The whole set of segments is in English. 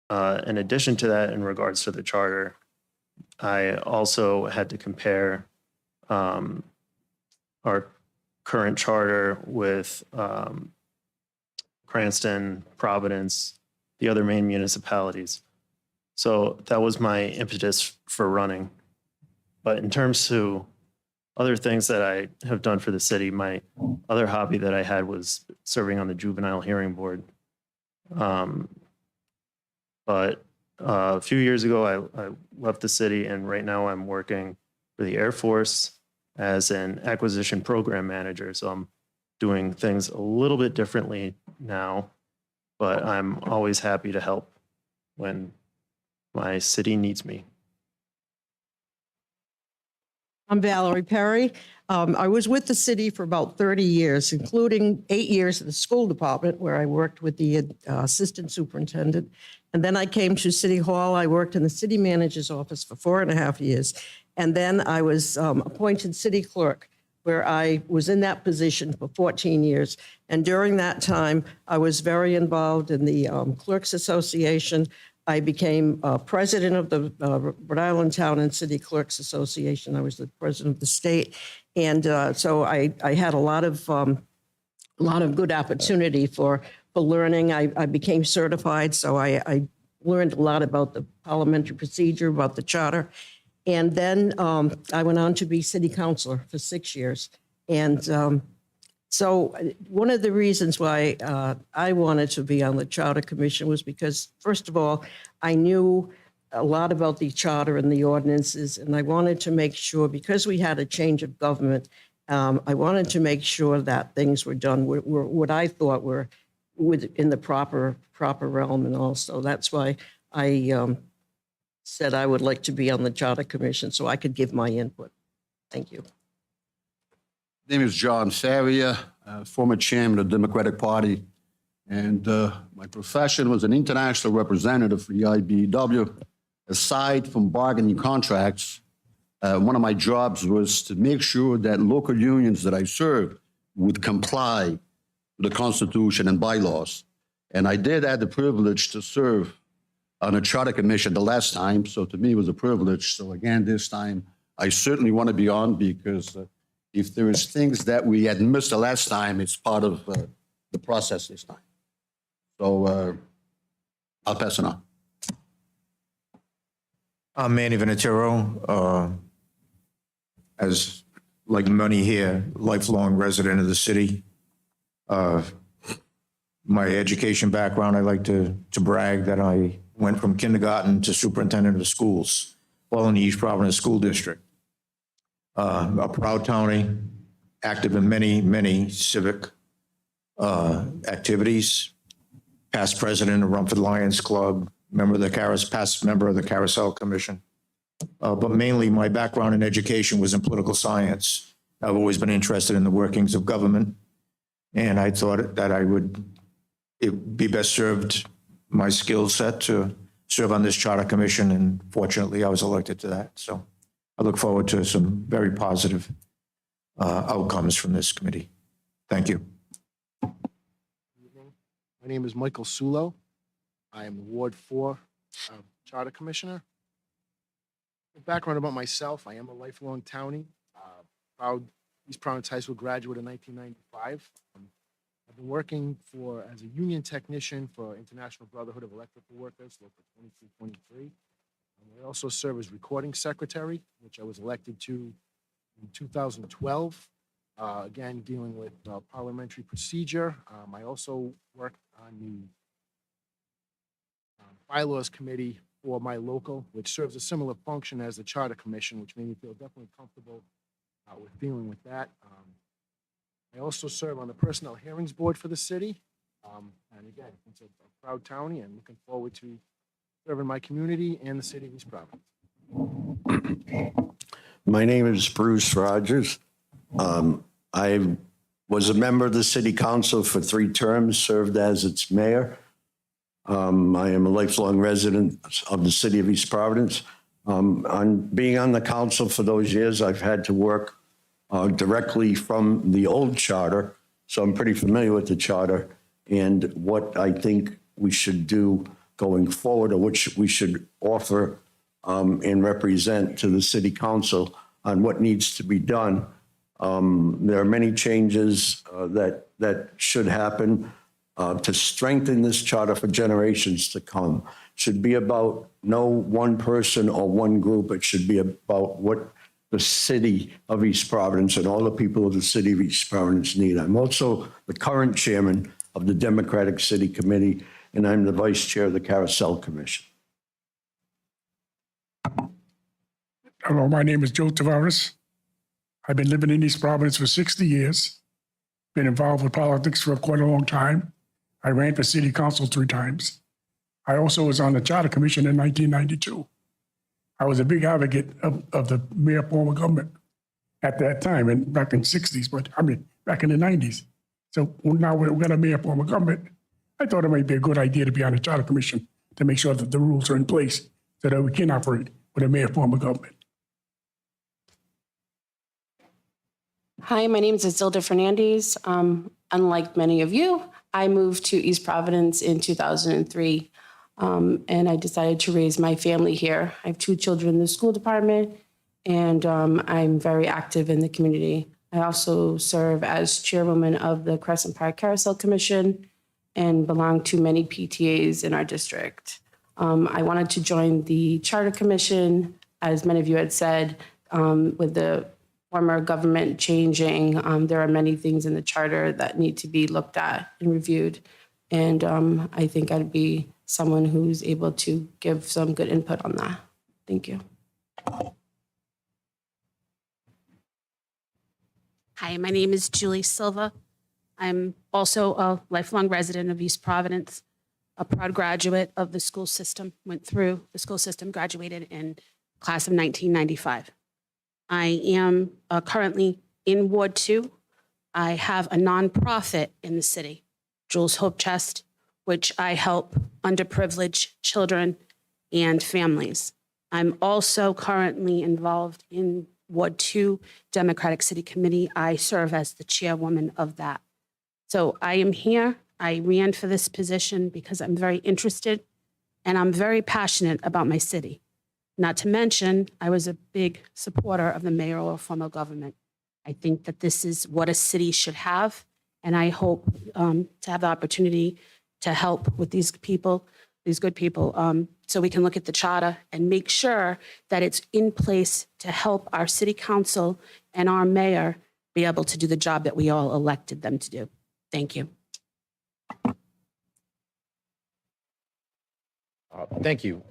In addition to that, in regards to the charter, I also had to compare our current charter with Cranston, Providence, the other main municipalities. So that was my impetus for running. But in terms to other things that I have done for the city, my other hobby that I had was serving on the juvenile hearing board. But a few years ago, I left the city, and right now I'm working for the Air Force as an acquisition program manager. So I'm doing things a little bit differently now, but I'm always happy to help when my city needs me. I'm Valerie Perry. I was with the city for about 30 years, including 8 years in the school department where I worked with the assistant superintendent. And then I came to City Hall. I worked in the city manager's office for 4.5 years. And then I was appointed city clerk, where I was in that position for 14 years. And during that time, I was very involved in the Clerks Association. I became president of the Rhode Island Town and City Clerks Association. I was the president of the state. And so I had a lot of good opportunity for learning. I became certified, so I learned a lot about the parliamentary procedure, about the charter. And then I went on to be city councilor for 6 years. And so one of the reasons why I wanted to be on the Charter Commission was because, first of all, I knew a lot about the charter and the ordinances, and I wanted to make sure, because we had a change of government, I wanted to make sure that things were done what I thought were in the proper realm. And also that's why I said I would like to be on the Charter Commission so I could give my input. Thank you. Name is John Savia, former chairman of the Democratic Party, and my profession was an international representative for the IBEW. Aside from bargaining contracts, one of my jobs was to make sure that local unions that I served would comply with the Constitution and bylaws. And I did have the privilege to serve on a Charter Commission the last time, so to me it was a privilege. So again, this time, I certainly want to be on, because if there is things that we had missed the last time, it's part of the process this time. So I'll pass it on. I'm Manny Venatero. As like many here, lifelong resident of the city. My education background, I like to brag that I went from kindergarten to superintendent of schools, all in the East Providence School District. A proud townie, active in many civic activities. Past president of Rumford Lions Club, past member of the Carousel Commission. But mainly my background in education was in political science. I've always been interested in the workings of government. And I thought that it would be best served, my skill set, to serve on this Charter Commission. And fortunately, I was elected to that. So I look forward to some very positive outcomes from this committee. Thank you. My name is Michael Sulo. I am Ward 4 Charter Commissioner. A background about myself: I am a lifelong townie, proud East Providence High School graduate in 1995. I've been working as a union technician for International Brotherhood of Electrical Workers, Local 2323. I also serve as recording secretary, which I was elected to in 2012. Again, dealing with parliamentary procedure. I also worked on the bylaws committee for my local, which serves a similar function as the Charter Commission, which made me feel definitely comfortable with dealing with that. I also serve on the Personnel Hearings Board for the city. And again, it's a proud townie, and looking forward to serving my community and the city of East Providence. My name is Bruce Rogers. I was a member of the city council for 3 terms, served as its mayor. I am a lifelong resident of the city of East Providence. On being on the council for those years, I've had to work directly from the old charter, so I'm pretty familiar with the charter and what I think we should do going forward, or which we should offer and represent to the city council on what needs to be done. There are many changes that should happen to strengthen this charter for generations to come. Should be about no one person or one group. It should be about what the city of East Providence and all the people of the city of East Providence need. I'm also the current chairman of the Democratic City Committee, and I'm the vice chair of the Carousel Commission. Hello, my name is Joe Tavares. I've been living in East Providence for 60 years. Been involved with politics for quite a long time. I ran for city council 3 times. I also was on the Charter Commission in 1992. I was a big advocate of the mayor form of government at that time, and back in the 60s, but I mean, back in the 90s. So now we've got a mayor form of government. I thought it might be a good idea to be on the Charter Commission to make sure that the rules are in place so that we can operate with a mayor form of government. Hi, my name is Isilda Fernandez. Unlike many of you, I moved to East Providence in 2003, and I decided to raise my family here. I have 2 children in the school department, and I'm very active in the community. I also serve as chairwoman of the Crescent Park Carousel Commission and belong to many PTAs in our district. I wanted to join the Charter Commission, as many of you had said, with the former government changing. There are many things in the charter that need to be looked at and reviewed. And I think I'd be someone who's able to give some good input on that. Thank you. Hi, my name is Julie Silva. I'm also a lifelong resident of East Providence, a proud graduate of the school system, went through the school system, graduated in class of 1995. I am currently in Ward 2. I have a nonprofit in the city, Jules Hope Chest, which I help underprivileged children and families. I'm also currently involved in Ward 2 Democratic City Committee. I serve as the chairwoman of that. So I am here. I ran for this position because I'm very interested and I'm very passionate about my city. Not to mention, I was a big supporter of the mayoral form of government. I think that this is what a city should have, and I hope to have the opportunity to help with these people, these good people, so we can look at the charter and make sure that it's in place to help our city council and our mayor be able to do the job that we all elected them to do. Thank you. Thank you.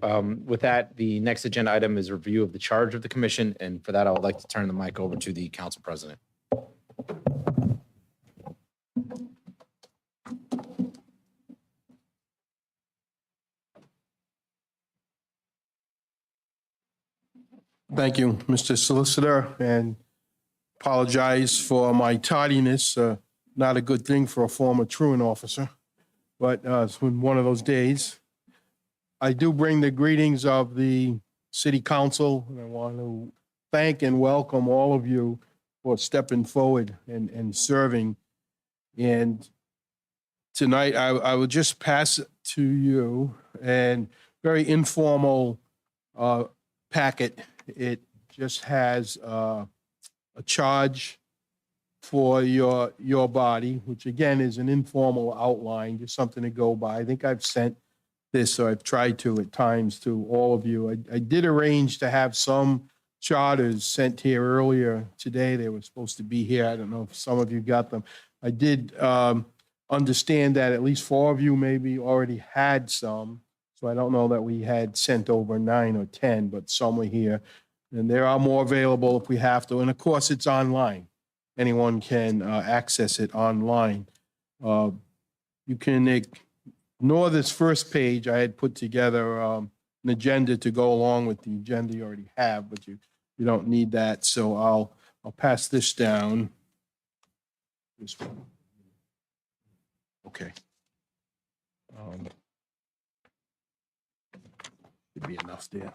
With that, the next agenda item is review of the charge of the commission. And for that, I would like to turn the mic over to the council president. Thank you, Mr. Solicitor, and apologize for my tardiness. Not a good thing for a former truant officer, but it's been one of those days. I do bring the greetings of the city council, and I want to thank and welcome all of you for stepping forward and serving. And tonight, I will just pass it to you, and very informal packet. It just has a charge for your body, which again is an informal outline, just something to go by. I think I've sent this, or I've tried to at times, to all of you. I did arrange to have some charters sent here earlier today. They were supposed to be here. I don't know if some of you got them. I did understand that at least 4 of you maybe already had some. So I don't know that we had sent over 9 or 10, but some are here. And there are more available if we have to. And of course, it's online. Anyone can access it online. You can ignore this first page. I had put together an agenda to go along with the agenda you already have, but you don't need that. So I'll pass this down. This one. Okay. Should be enough there.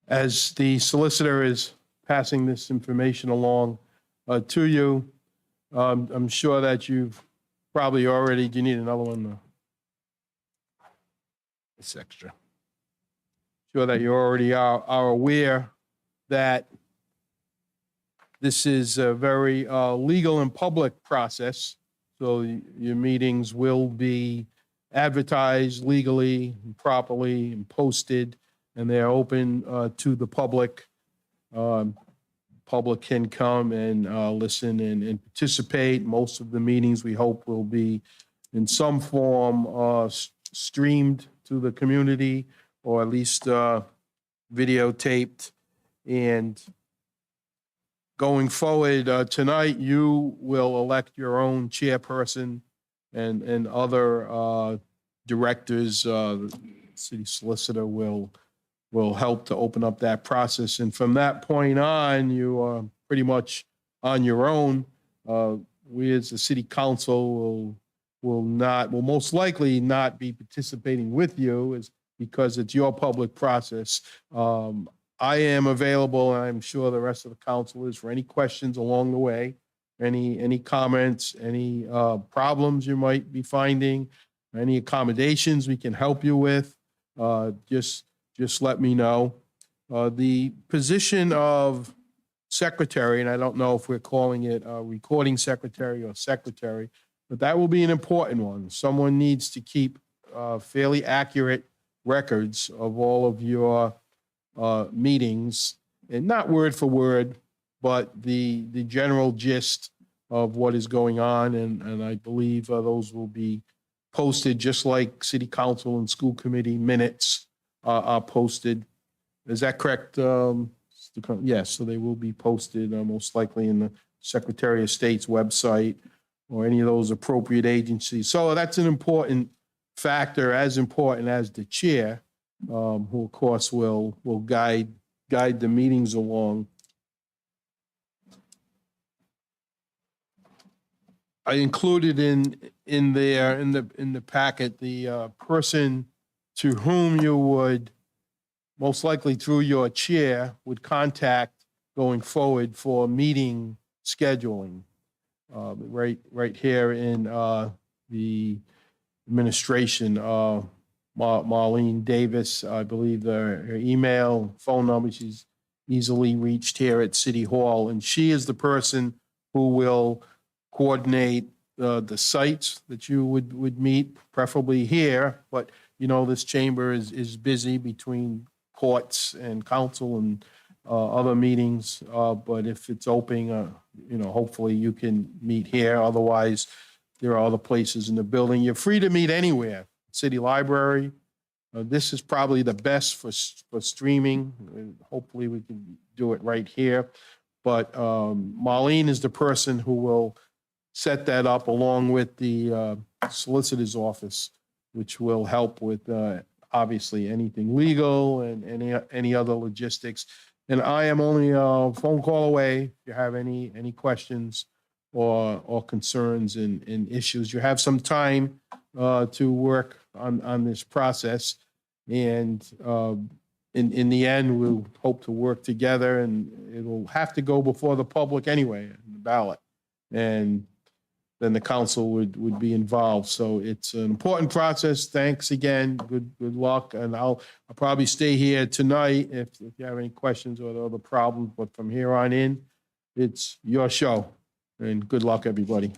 As the solicitor is passing this information along, to you. I'm sure that you've probably already, do you need another one? It's extra. Sure that you already are aware that this is a very legal and public process. So your meetings will be advertised legally and properly and posted, and they're open to the public. Public can come and listen and participate. Most of the meetings, we hope, will be in some form streamed to the community, or at least videotaped. And going forward, tonight, you will elect your own chairperson and other directors. The city solicitor will help to open up that process. And from that point on, you are pretty much on your own. We as the city council will most likely not be participating with you, because it's your public process. I am available, and I'm sure the rest of the council is, for any questions along the way, any comments, any problems you might be finding, any accommodations we can help you with. Just let me know. The position of secretary, and I don't know if we're calling it recording secretary or secretary, but that will be an important one. Someone needs to keep fairly accurate records of all of your meetings, and not word for word, but the general gist of what is going on. And I believe those will be posted just like city council and school committee minutes are posted. Is that correct? Yes, so they will be posted most likely in the Secretary of State's website or any of those appropriate agencies. So that's an important factor, as important as the chair, who of course will guide the meetings along. I included in the packet the person to whom you would most likely, through your chair, would contact going forward for meeting scheduling. Right here in the administration, Marlene Davis, I believe her email, phone number, she's easily reached here at City Hall. And she is the person who will coordinate the sites that you would meet, preferably here. But, you know, this chamber is busy between courts and council and other meetings. But if it's open, you know, hopefully you can meet here. Otherwise, there are other places in the building. You're free to meet anywhere. City Library. This is probably the best for streaming. Hopefully we can do it right here. But Marlene is the person who will set that up along with the solicitor's office, which will help with obviously anything legal and any other logistics. And I am only a phone call away if you have any questions or concerns and issues. You have some time to work on this process. And in the end, we'll hope to work together, and it'll have to go before the public anyway, in the ballot. And then the council would be involved. So it's an important process. Thanks again. Good luck. And I'll probably stay here tonight if you have any questions or other problems. But from here on in, it's your show. And good luck, everybody.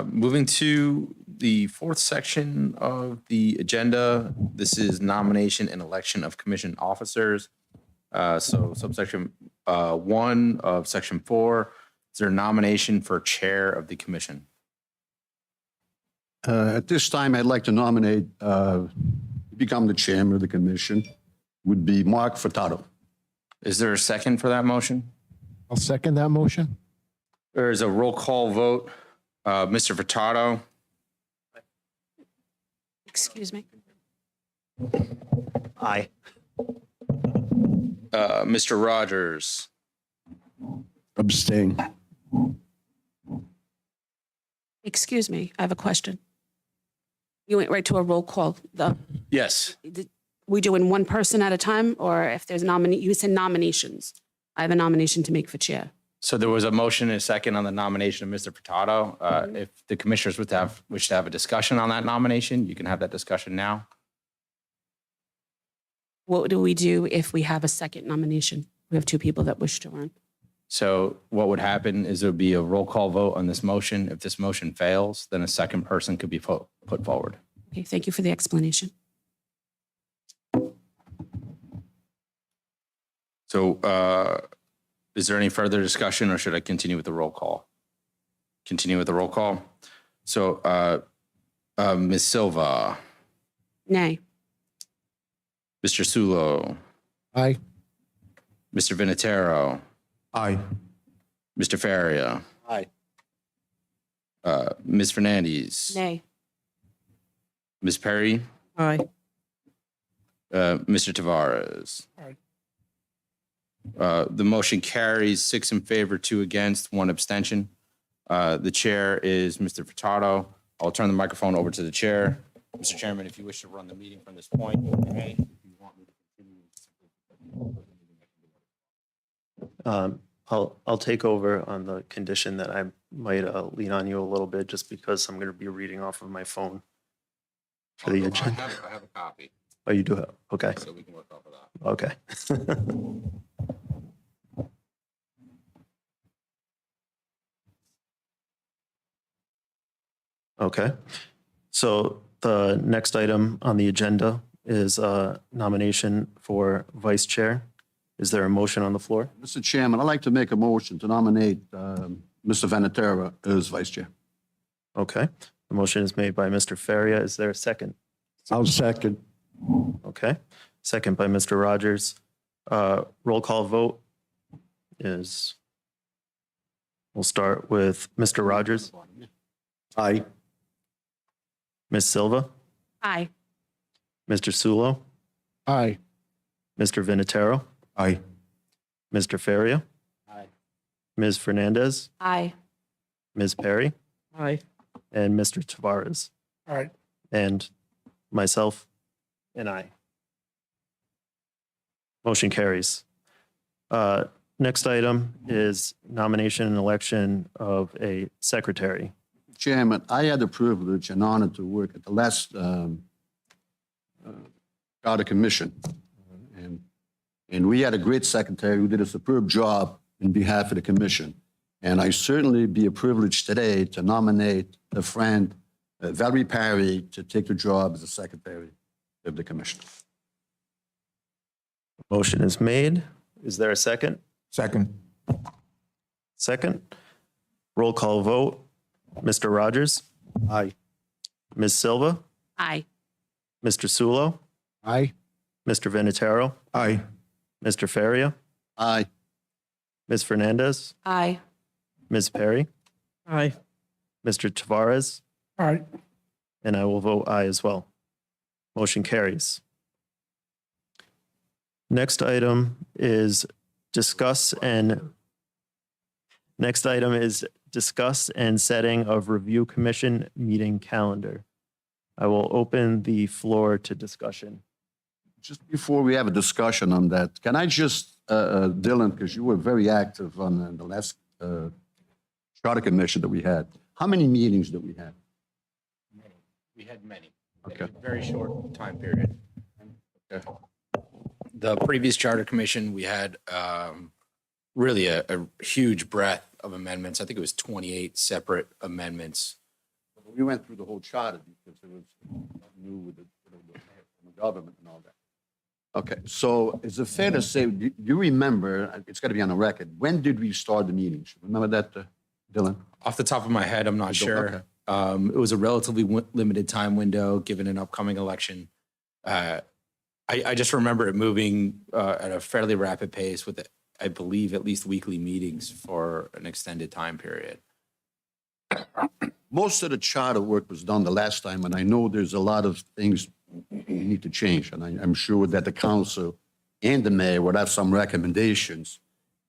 Moving to the fourth section of the agenda, this is nomination and election of commission officers. So subsection 1 of section 4, is there a nomination for chair of the commission? At this time, I'd like to nominate, become the chairman of the commission, would be Mark Furtado. Is there a second for that motion? I'll second that motion. There is a roll call vote. Mr. Furtado, Excuse me. Aye. Mr. Rogers, Abstain. Excuse me. I have a question. You went right to a roll call. yes. we doing one person at a time, or if there's you said nominations. I have a nomination to make for chair. So there was a motion and a second on the nomination of Mr. Furtado. If the commissioners wish to have a discussion on that nomination, you can have that discussion now. What do we do if we have a second nomination? We have two people that wish to run. So what would happen is there would be a roll call vote on this motion. If this motion fails, then a second person could be put forward. Okay, thank you for the explanation. So is there any further discussion, or should I continue with the roll call? Continue with the roll call. So Ms. Silva, Nay. Mr. Sulo, Aye. Mr. Vinatero, Aye. Mr. Faria, Aye. Ms. Fernandez, Nay. Ms. Perry, Aye. Mr. Tavares. The motion carries 6 in favor, 2 against, 1 abstention. The chair is Mr. Furtado. I'll turn the microphone over to the chair. Mr. Chairman, if you wish to run the meeting from this point, you may. If you want me to continue. I'll take over on the condition that I might lean on you a little bit, just because I'm going to be reading off of my phone for the agenda. I have a copy, Oh, you do have, okay, so we can work off of that. okay. Okay, so the next item on the agenda is a nomination for vice chair. Is there a motion on the floor? Mr. Chairman, I'd like to make a motion to nominate Mr. Vanatera as vice chair. Okay, the motion is made by Mr. Faria. Is there a second? I'll second. Okay, second by Mr. Rogers. Roll call vote is, we'll start with Mr. Rogers, Aye. Ms. Silva, Aye. Mr. Sulo, Aye. Mr. Vinatero, Aye. Mr. Faria, Aye. Ms. Fernandez, Aye. Ms. Perry, Aye. and Mr. Tavares, Aye. and myself and I. Motion carries. Next item is nomination and election of a secretary. Chairman, I had the privilege and honor to work at the last Charter Commission. And we had a great secretary who did a superb job in behalf of the commission. And I certainly be a privilege today to nominate a friend, Valerie Perry, to take the job as the secretary of the commission. Motion is made. Is there a second? Second. Second. Roll call vote. Mr. Rogers, Aye. Ms. Silva, Aye. Mr. Sulo, Aye. Mr. Vinatero, Aye. Mr. Faria, Aye. Ms. Fernandez, Aye. Ms. Perry, Aye. Mr. Tavares, Aye. and I will vote aye as well. Motion carries. Next item is discuss and setting of review commission meeting calendar. I will open the floor to discussion. Just before we have a discussion on that, can I just, Dylan, because you were very active on the last Charter Commission that we had. How many meetings did we have? We had many. Okay. Very short time period. The previous Charter Commission, we had really a huge breadth of amendments. I think it was 28 separate amendments. We went through the whole charter because it was new with the government and all that. Okay, so is it fair to say, do you remember, it's got to be on the record, when did we start the meetings? Remember that, Dylan? Off the top of my head, I'm not sure. It was a relatively limited time window, given an upcoming election. I just remember it moving at a fairly rapid pace with, I believe, at least weekly meetings for an extended time period. Most of the charter work was done the last time, and I know there's a lot of things we need to change, and I'm sure that the council and the mayor would have some recommendations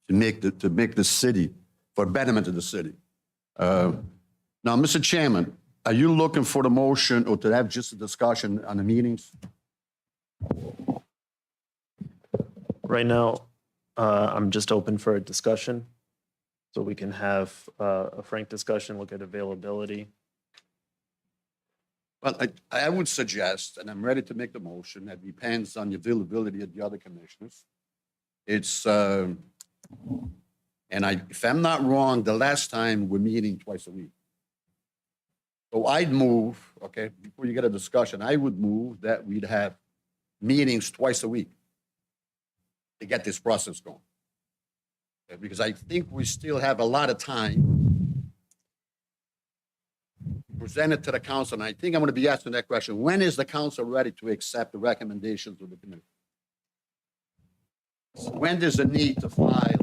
to make the city, for betterment of the city. Now, Mr. Chairman, are you looking for the motion or to have just a discussion on the meetings? Right now, I'm just open for a discussion. So we can have a frank discussion, look at availability. Well, I would suggest, and I'm ready to make the motion, that depends on the availability of the other commissioners. It's, and if I'm not wrong, the last time we're meeting twice a week. So I'd move, okay, before you get a discussion, I would move that we'd have meetings twice a week to get this process going. Okay, because I think we still have a lot of time presented to the council, and I think I'm going to be asking that question. When is the council ready to accept the recommendations of the committee? When does the need to file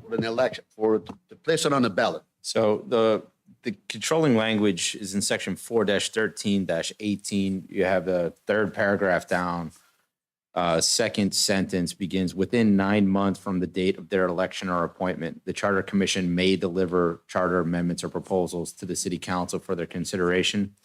for an election, to place it on the ballot? So the controlling language is in section 4-13-18. You have the third paragraph down. Second sentence begins, within 9 months from the date of their election or appointment, the Charter Commission may deliver charter amendments or proposals to the city council for their consideration.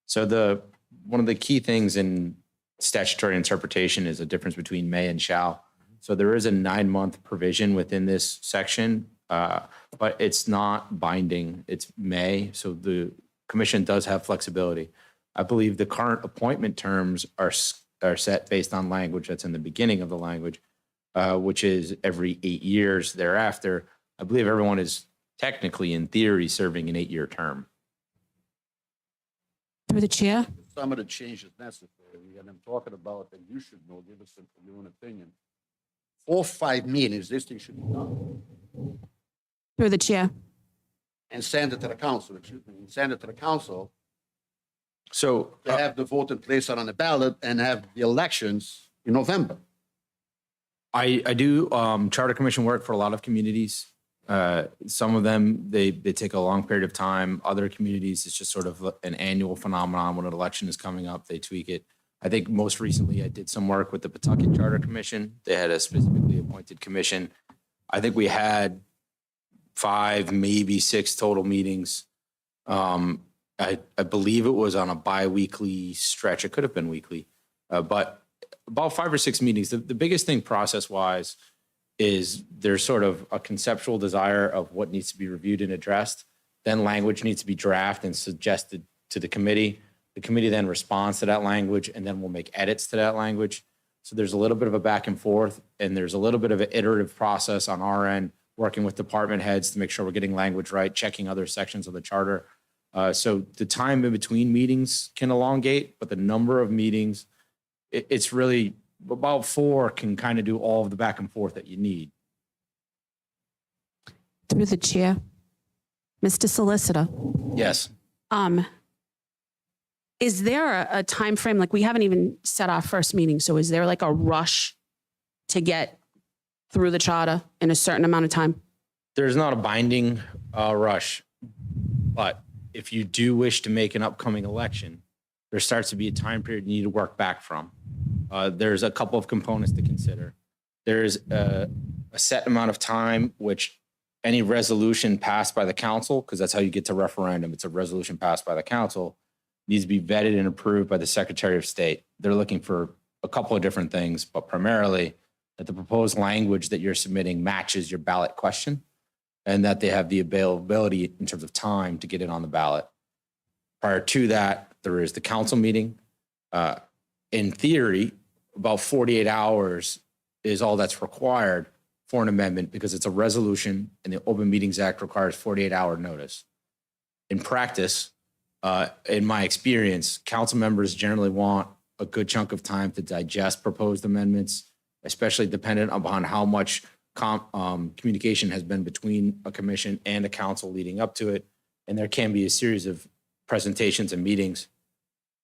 So one of the key things in statutory interpretation is a difference between may and shall. So there is a 9-month provision within this section, but it's not binding. It's may. So the commission does have flexibility. I believe the current appointment terms are set based on language that's in the beginning of the language, which is every 8 years thereafter. I believe everyone is technically, in theory, serving an 8-year term. Through the chair. Some of the changes necessary, and I'm talking about, and you should know, give us your own opinion. 4 or 5 meetings, this thing should be done, Through the chair. and send it to the council, and send it to the council So to have the vote and place it on the ballot and have the elections in November. I do charter commission work for a lot of communities. Some of them, they take a long period of time. Other communities, it's just sort of an annual phenomenon. When an election is coming up, they tweak it. I think most recently I did some work with the Pawtucket Charter Commission. They had a specifically appointed commission. I think we had 5, maybe 6 total meetings. I believe it was on a bi-weekly stretch. It could have been weekly, but about 5 or 6 meetings. The biggest thing process-wise is there's sort of a conceptual desire of what needs to be reviewed and addressed. Then language needs to be drafted and suggested to the committee. The committee then responds to that language, and then we'll make edits to that language. So there's a little bit of a back and forth, and there's a little bit of an iterative process on our end, working with department heads to make sure we're getting language right, checking other sections of the charter. So the time in between meetings can elongate, but the number of meetings, it's really about 4 can kind of do all of the back and forth that you need. Through the chair. Mr. Solicitor. Yes. Is there a time frame, like we haven't even set our first meeting, so is there like a rush to get through the charter in a certain amount of time? There's not a binding rush, but if you do wish to make an upcoming election, there starts to be a time period you need to work back from. There's a couple of components to consider. There's a set amount of time which any resolution passed by the council, because that's how you get to referendum, it's a resolution passed by the council, needs to be vetted and approved by the Secretary of State. They're looking for a couple of different things, but primarily that the proposed language that you're submitting matches your ballot question, and that they have the availability in terms of time to get it on the ballot. Prior to that, there is the council meeting. In theory, about 48 hours is all that's required for an amendment, because it's a resolution and the Open Meetings Act requires 48-hour notice. In practice, in my experience, council members generally want a good chunk of time to digest proposed amendments, especially dependent upon how much communication has been between a commission and a council leading up to it. And there can be a series of presentations and meetings.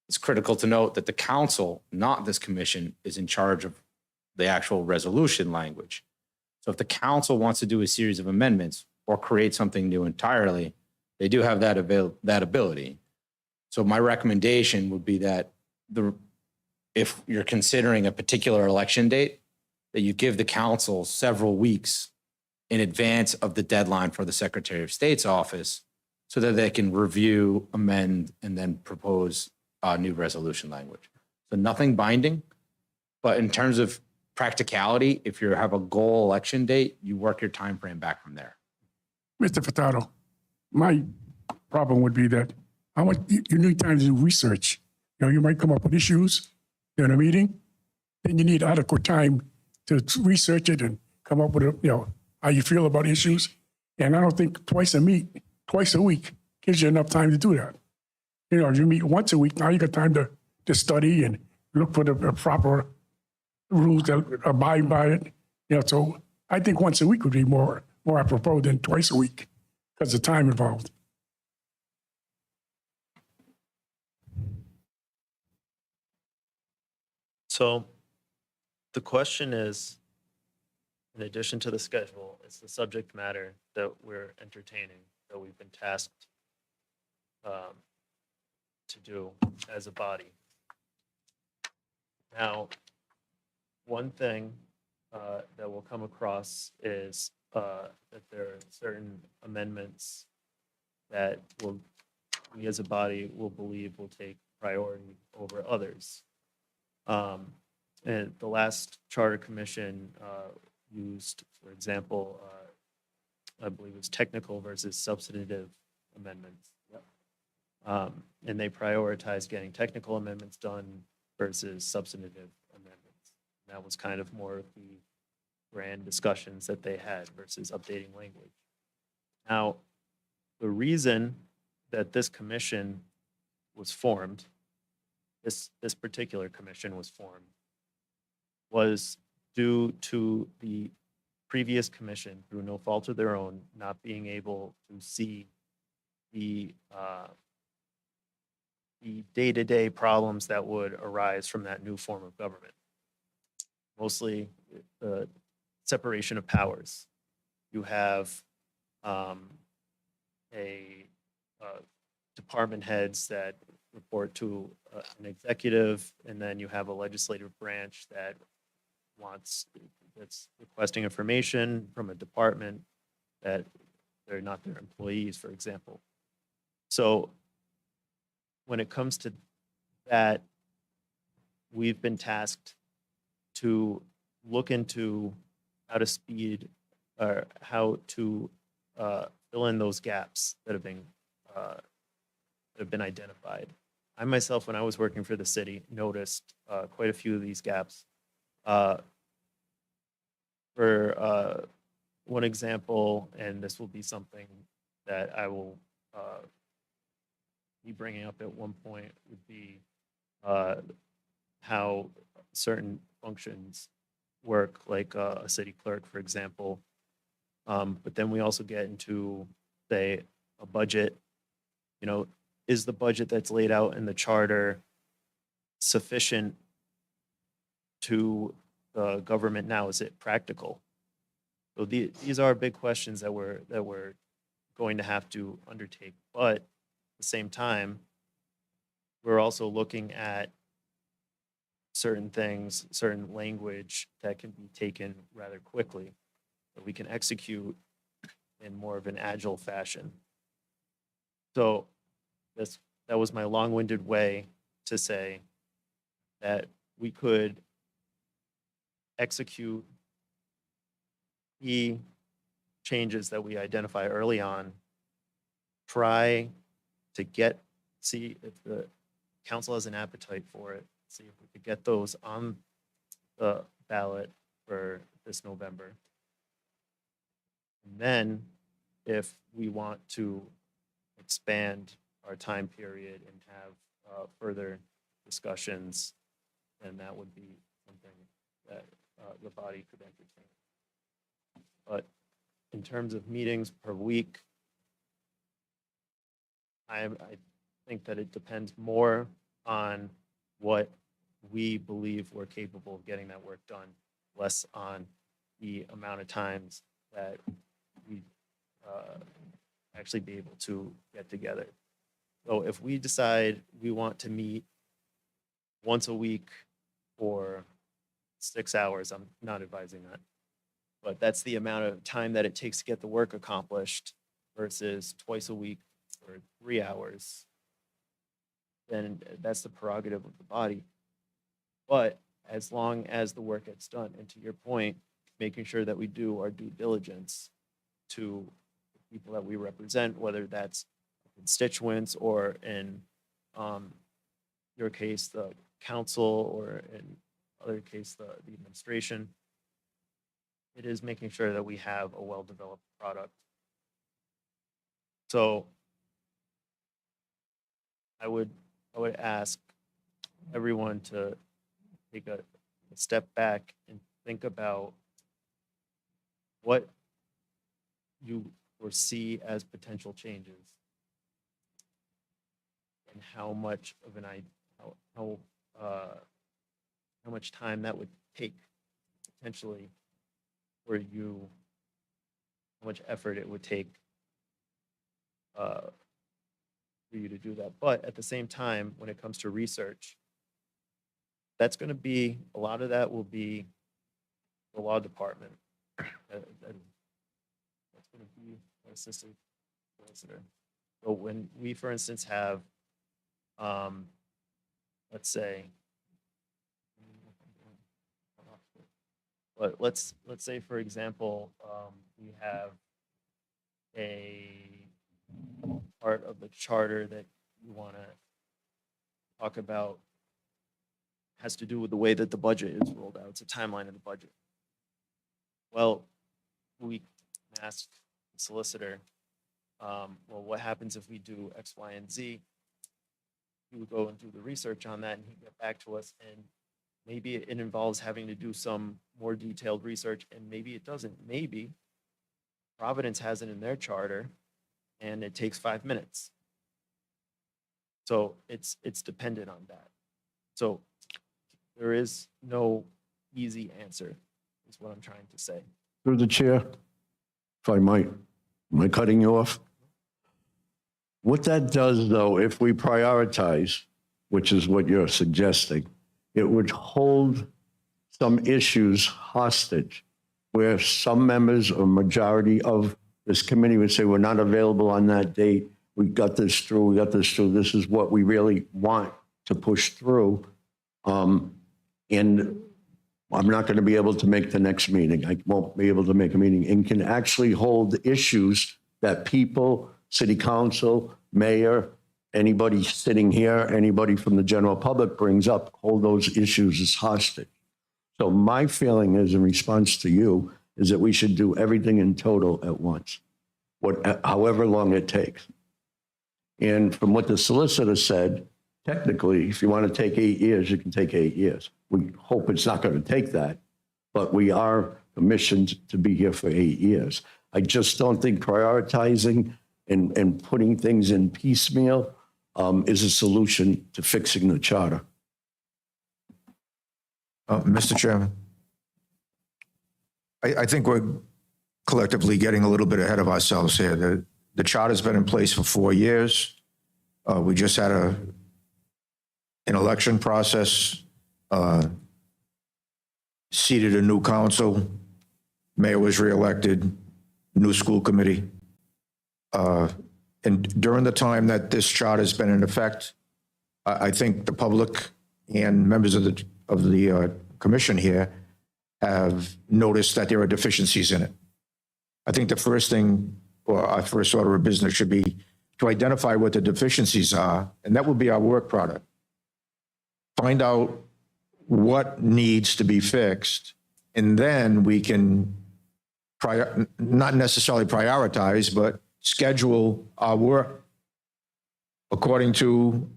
It's critical to note that the council, not this commission, is in charge of the actual resolution language. So if the council wants to do a series of amendments or create something new entirely, they do have that ability. So my recommendation would be that if you're considering a particular election date, that you give the council several weeks in advance of the deadline for the Secretary of State's office so that they can review, amend, and then propose new resolution language. So nothing binding, but in terms of practicality, if you have a goal election date, you work your time frame back from there. Mr. Furtado, my problem would be that how much you need time to do research. You might come up with issues during a meeting, then you need adequate time to research it and come up with how you feel about issues. And I don't think twice a week gives you enough time to do that. You meet once a week, now you got time to study and look for the proper rules that abide by it. So I think once a week would be more apropos than twice a week because of time involved. So the question is, in addition to the schedule, it's the subject matter that we're entertaining, that we've been tasked to do as a body. Now, one thing that will come across is that there are certain amendments that we as a body will believe will take priority over others. And the last charter commission used, for example, I believe it was technical versus substantive amendments. And they prioritized getting technical amendments done versus substantive amendments. And that was kind of more of the grand discussions that they had versus updating language. Now, the reason that this commission was formed, this particular commission was formed, was due to the previous commission, through no fault of their own, not being able to see the day-to-day problems that would arise from that new form of government. Mostly the separation of powers. You have department heads that report to an executive, and then you have a legislative branch that's requesting information from a department that they're not their employees, for example. So when it comes to that, we've been tasked to look into how to speed or how to fill in those gaps that have been identified. I myself, when I was working for the city, noticed quite a few of these gaps. For one example, and this will be something that I will be bringing up at one point, would be how certain functions work, like a city clerk, for example. But then we also get into, say, a budget. Is the budget that's laid out in the charter sufficient to the government now? Is it practical? So these are big questions that we're going to have to undertake. But at the same time, we're also looking at certain things, certain language that can be taken rather quickly, that we can execute in more of an agile fashion. So that was my long-winded way to say that we could execute key changes that we identify early on, try to see if the council has an appetite for it, see if we could get those on the ballot for this November. And then if we want to expand our time period and have further discussions, then that would be something that the body could entertain. But in terms of meetings per week, I think that it depends more on what we believe we're capable of getting that work done, less on the amount of times that we actually be able to get together. So if we decide we want to meet once a week for 6 hours, I'm not advising that, but that's the amount of time that it takes to get the work accomplished versus twice a week for 3 hours, then that's the prerogative of the body. But as long as the work gets done. And to your point, making sure that we do our due diligence to the people that we represent, whether that's constituents or in your case, the council, or in other case, the administration. It is making sure that we have a well-developed product. So I would ask everyone to take a step back and think about what you foresee as potential changes and how much of an how much time that would take potentially for you, how much effort it would take for you to do that. But at the same time, when it comes to research, that's going to be, a lot of that will be the law department. That's going to be an assistant solicitor. So when we, for instance, have, let's say, but let's say, for example, we have a part of the charter that you want to talk about has to do with the way that the budget is rolled out. It's a timeline of the budget. Well, we asked the solicitor, well, what happens if we do X, Y, and Z? He would go and do the research on that, and he'd get back to us, and maybe it involves having to do some more detailed research, and maybe it doesn't. Maybe Providence has it in their charter, and it takes 5 minutes. So it's dependent on that. So there is no easy answer, is what I'm trying to say. Through the chair, if I might, am I cutting you off? What that does, though, if we prioritize, which is what you're suggesting, it would hold some issues hostage, where some members or majority of this committee would say, we're not available on that date. We got this through, This is what we really want to push through. And I'm not going to be able to make the next meeting. I won't be able to make a meeting, and can actually hold issues that people, city council, mayor, anybody sitting here, anybody from the general public brings up, hold those issues as hostage. So my feeling is, in response to you, is that we should do everything in total at once, however long it takes. And from what the solicitor said, technically, if you want to take 8 years, you can take 8 years. We hope it's not going to take that, but we are commissioned to be here for 8 years. I just don't think prioritizing and putting things in piecemeal is a solution to fixing the charter. Mr. Chairman, I think we're collectively getting a little bit ahead of ourselves here. The charter's been in place for 4 years. We just had an election process, seated a new council, mayor was reelected, new school committee. And during the time that this charter has been in effect, I think the public and members of the commission here have noticed that there are deficiencies in it. I think the first thing, or our first order of business, should be to identify what the deficiencies are, and that would be our work product. Find out what needs to be fixed, and then we can not necessarily prioritize, but schedule our work according to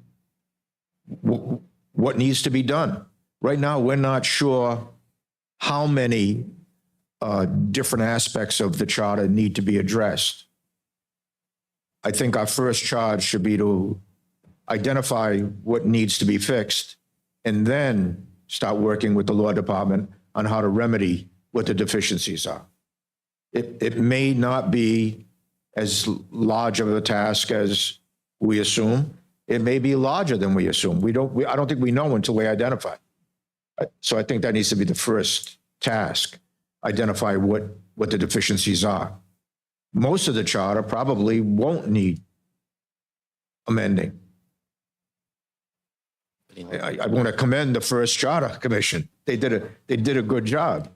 what needs to be done. Right now, we're not sure how many different aspects of the charter need to be addressed. I think our first charge should be to identify what needs to be fixed and then start working with the law department on how to remedy what the deficiencies are. It may not be as large of a task as we assume. It may be larger than we assume. I don't think we know until we identify. So I think that needs to be the first task, identify what the deficiencies are. Most of the charter probably won't need amending. I want to commend the first Charter Commission. They did a good job.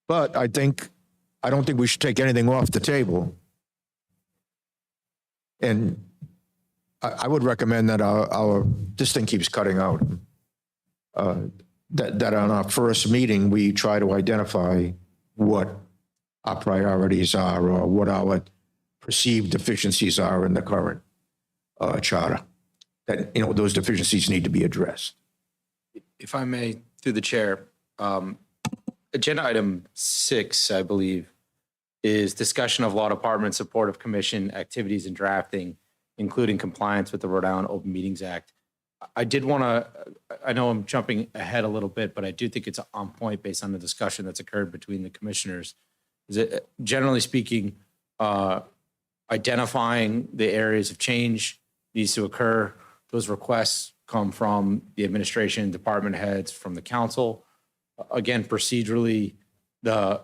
But I don't think we should take anything off the table. And I would recommend that this thing keeps cutting out. That on our first meeting, we try to identify what our priorities are or what our perceived deficiencies are in the current charter. That, those deficiencies need to be addressed. If I may, through the chair, agenda item 6, I believe, is discussion of law department support of commission activities and drafting, including compliance with the Rhode Island Open Meetings Act. I did want to, I know I'm jumping ahead a little bit, but I do think it's on point based on the discussion that's occurred between the commissioners. Is it, generally speaking, identifying the areas of change needs to occur. Those requests come from the administration, department heads, from the council. Again, procedurally,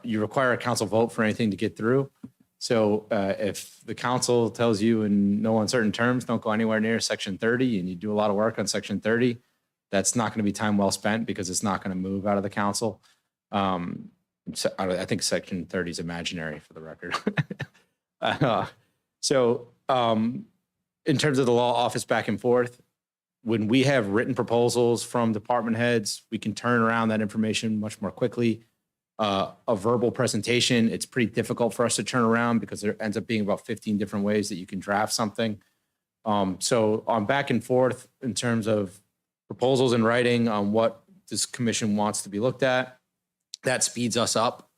you require a council vote for anything to get through. So if the council tells you in no uncertain terms, don't go anywhere near section 30, and you do a lot of work on section 30, that's not going to be time well spent because it's not going to move out of the council. So I think section 30 is imaginary, for the record. In terms of the law office back and forth, when we have written proposals from department heads, we can turn around that information much more quickly. A verbal presentation, it's pretty difficult for us to turn around because there ends up being about 15 different ways that you can draft something. So on back and forth in terms of proposals in writing on what this commission wants to be looked at, that speeds us up.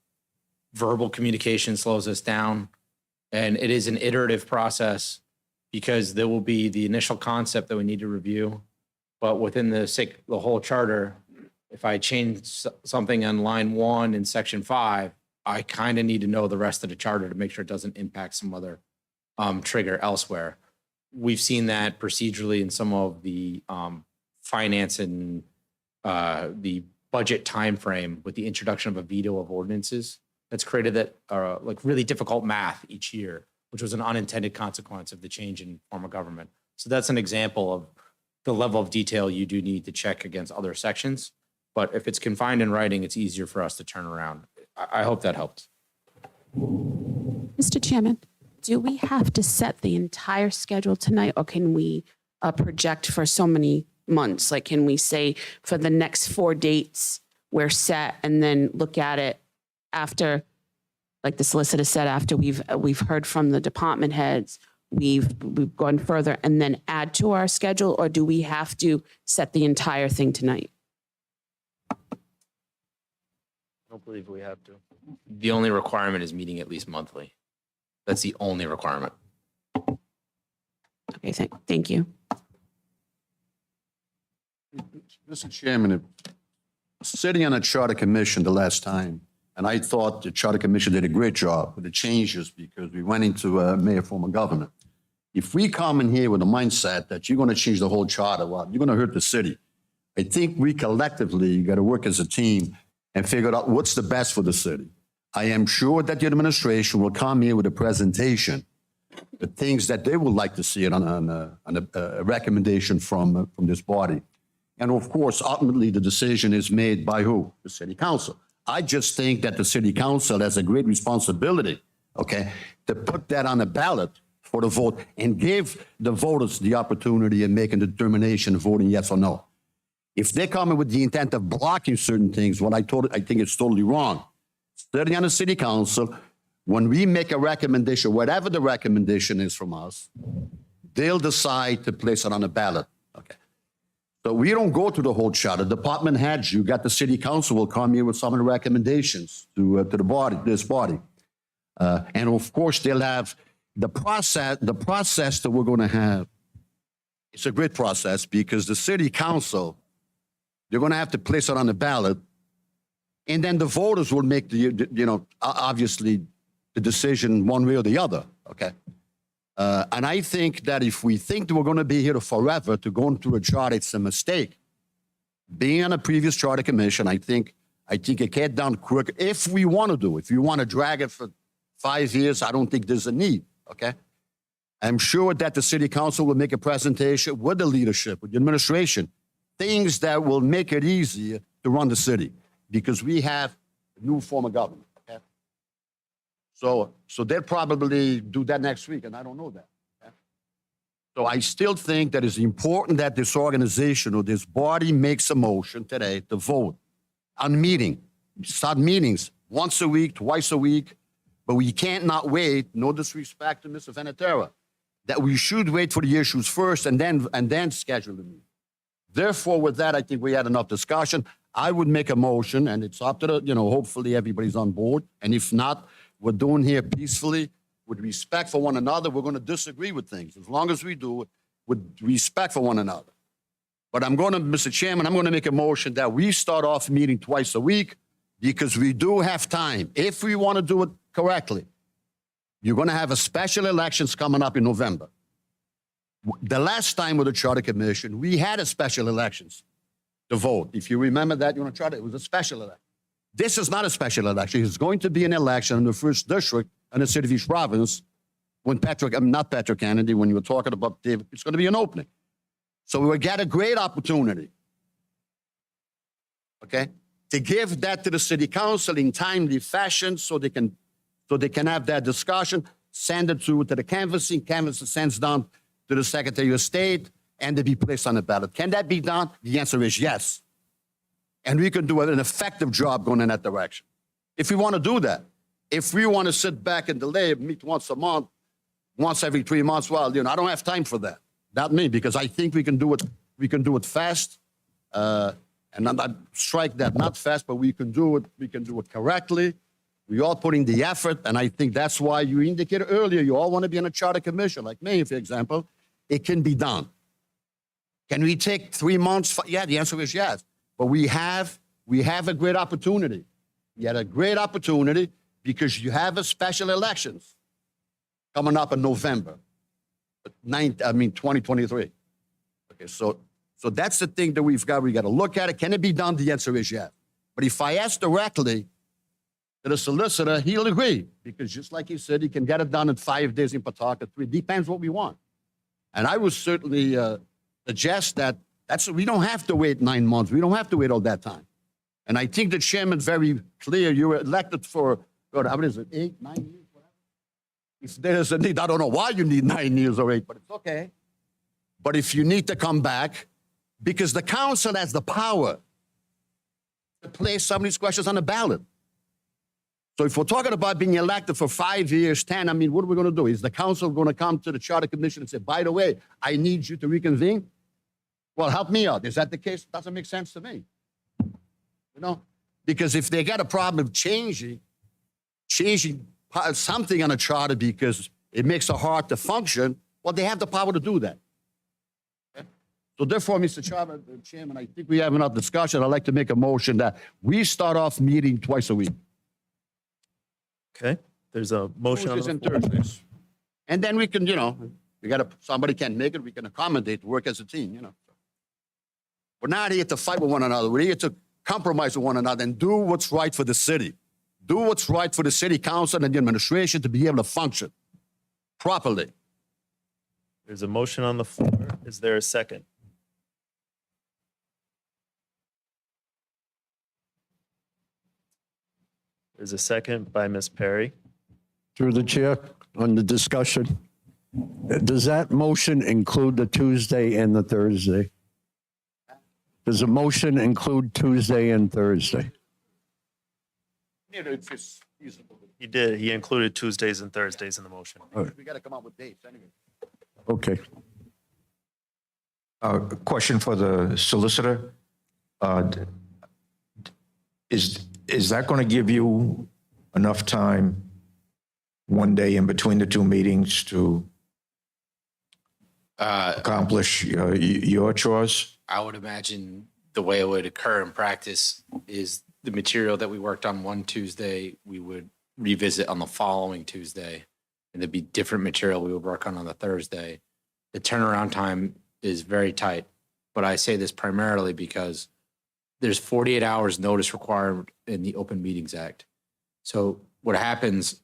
Verbal communication slows us down. And it is an iterative process because there will be the initial concept that we need to review. But within the whole charter, if I change something on line 1 in section 5, I kind of need to know the rest of the charter to make sure it doesn't impact some other trigger elsewhere. We've seen that procedurally in some of the finance and the budget timeframe with the introduction of a veto of ordinances. That's created that like really difficult math each year, which was an unintended consequence of the change in form of government. So that's an example of the level of detail you do need to check against other sections. But if it's confined in writing, it's easier for us to turn around. I hope that helped. Mr. Chairman, do we have to set the entire schedule tonight, or can we project for so many months? Like, can we say for the next 4 dates we're set, and then look at it after, like the solicitor said, after we've heard from the department heads, we've gone further, and then add to our schedule, or do we have to set the entire thing tonight? I don't believe we have to. The only requirement is meeting at least monthly. That's the only requirement. Okay, thank you. Mr. Chairman, sitting on a charter commission the last time, and I thought the charter commission did a great job with the changes because we went into a mayor form of government. If we come in here with a mindset that you're going to change the whole charter, well, you're going to hurt the city. I think we collectively got to work as a team and figure out what's the best for the city. I am sure that the administration will come here with a presentation, the things that they would like to see it on a recommendation from this body. And of course, ultimately, the decision is made by who? The city council. I just think that the city council has a great responsibility, okay, to put that on the ballot for the vote and give the voters the opportunity in making the determination of voting yes or no. If they're coming with the intent of blocking certain things, I think it's totally wrong. Sitting on the city council, when we make a recommendation, whatever the recommendation is from us, they'll decide to place it on the ballot, okay? So we don't go to the whole charter. Department heads, you got the city council will come here with some of the recommendations to the body, this body. And of course, they'll have the process that we're going to have. It's a great process because the city council, they're going to have to place it on the ballot. And then the voters will make obviously the decision one way or the other, okay? And I think that if we think that we're going to be here forever to go into a charter, it's a mistake. Being on a previous charter commission, I think it get done quick if we want to do it. If you want to drag it for 5 years, I don't think there's a need, okay? I'm sure that the city council will make a presentation with the leadership, with the administration, things that will make it easier to run the city because we have a new form of government. Okay? So they'll probably do that next week, and I don't know that. Okay? So I still think that it's important that this organization or this body makes a motion today to vote on meeting, start meetings once a week, twice a week, but we can't not wait, no disrespect to Mr. Venatera, that we should wait for the issues first and then schedule the meeting. Therefore, with that, I think we had enough discussion. I would make a motion, and it's up to the, hopefully everybody's on board. And if not, we're doing here peacefully, with respect for one another. We're going to disagree with things, as long as we do it with respect for one another. But Mr. Chairman, I'm going to make a motion that we start off meeting twice a week because we do have time. If we want to do it correctly, you're going to have a special elections coming up in November. The last time with the Charter Commission, we had a special elections to vote. If you remember that, it was a special election. This is not a special election. It's going to be an election in the first district in the city of East Providence when not Patrick Kennedy, when you were talking about David, it's going to be an opening. So we will get a great opportunity, okay, to give that to the city council in timely fashion so they can have that discussion, send it to the canvassing sends down to the Secretary of State, and to be placed on the ballot. Can that be done? The answer is yes. And we can do an effective job going in that direction. If we want to do that, if we want to sit back and delay, meet once a month, once every 3 months, well, I don't have time for that. Not me, because I think we can do it. We can do it fast, and I'm not strike that not fast, but we can do it. We can do it correctly. We all put in the effort, and I think that's why you indicated earlier you all want to be in a charter commission, like me, for example. It can be done. Can we take 3 months? Yeah, the answer is yes. But we have a great opportunity. You had a great opportunity because you have a special elections coming up in November, 2023. Okay, so that's the thing that we've got. We got to look at it. Can it be done? The answer is yes. But if I ask directly to the solicitor, he'll agree because just like he said, he can get it done in 5 days in Pawtucket. 3 depends what we want. And I would certainly suggest that we don't have to wait 9 months. We don't have to wait all that time. And I think the chairman's very clear. You were elected for, what is it, 8, 9 years, whatever? If there's a need, I don't know why you need 9 years or 8, but it's okay. But if you need to come back, because the council has the power to place some of these questions on the ballot. So if we're talking about being elected for 5 years, 10, what are we going to do? Is the council going to come to the Charter Commission and say, by the way, I need you to reconvene? Well, help me out. Is that the case? Doesn't make sense to me. Because if they got a problem of changing something on a charter because it makes it hard to function, well, they have the power to do that. Okay? So therefore, Mr. Chairman, I think we have enough discussion. I'd like to make a motion that we start off meeting twice a week. Okay, there's a motion on Tuesdays the and floor. Thursdays. And then we can, somebody can't make it, we can accommodate, work as a team, We're not here to fight with one another. We're here to compromise with one another and do what's right for the city. Do what's right for the city council and the administration to be able to function properly. There's a motion on the floor. Is there a second? There's a second by Ms. Perry. Through the chair, on the discussion, does that motion include the Tuesday and the Thursday? Does the motion include Tuesday and Thursday? If it's feasible. He did. He included Tuesdays and Thursdays in the motion. We got to come up with dates anyway. Okay. Question for the solicitor. Is that going to give you enough time, one day in between the two meetings, to accomplish your chores? I would imagine the way it would occur in practice is the material that we worked on one Tuesday, we would revisit on the following Tuesday, and there'd be different material we would work on the Thursday. The turnaround time is very tight, but I say this primarily because there's 48 hours notice required in the Open Meetings Act. So what happens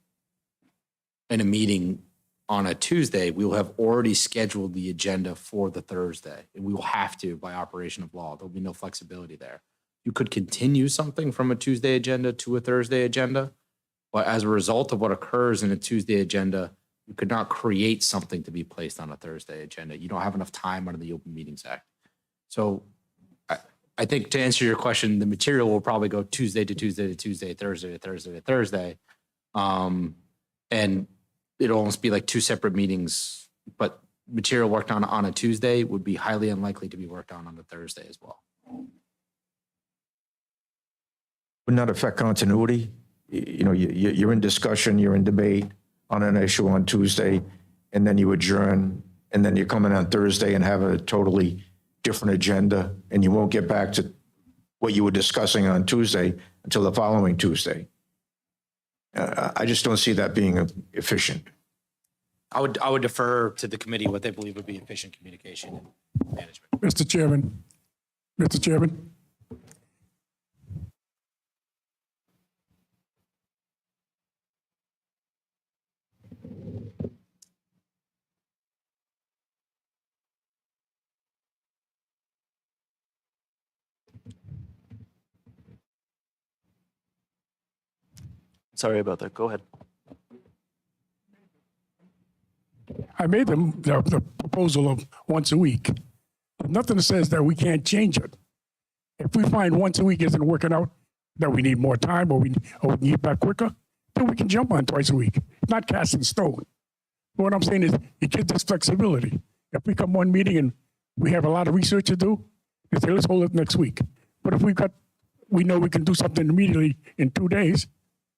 in a meeting on a Tuesday, we will have already scheduled the agenda for the Thursday. And we will have to by operation of law. There'll be no flexibility there. You could continue something from a Tuesday agenda to a Thursday agenda, but as a result of what occurs in a Tuesday agenda, you could not create something to be placed on a Thursday agenda. You don't have enough time under the Open Meetings Act. So I think to answer your question, the material will probably go Tuesday to Tuesday to Tuesday, Thursday to Thursday to Thursday. And it'll almost be like two separate meetings, but material worked on a Tuesday would be highly unlikely to be worked on a Thursday as well. Would not affect continuity. You know, you're in discussion, you're in debate on an issue on Tuesday, and then you adjourn, and then you come in on Thursday and have a totally different agenda, and you won't get back to what you were discussing on Tuesday until the following Tuesday. I just don't see that being efficient. I would defer to the committee what they believe would be efficient communication and management. Mr. Chairman, Mr. Chairman, Sorry about that. Go ahead. I made the proposal of once a week. Nothing says that we can't change it. If we find once a week isn't working out, that we need more time or we can get back quicker, then we can jump on twice a week. Not cast in stone. But what I'm saying is it gives us flexibility. If we come one meeting and we have a lot of research to do, we say, let's hold it next week. But if we know we can do something immediately in 2 days,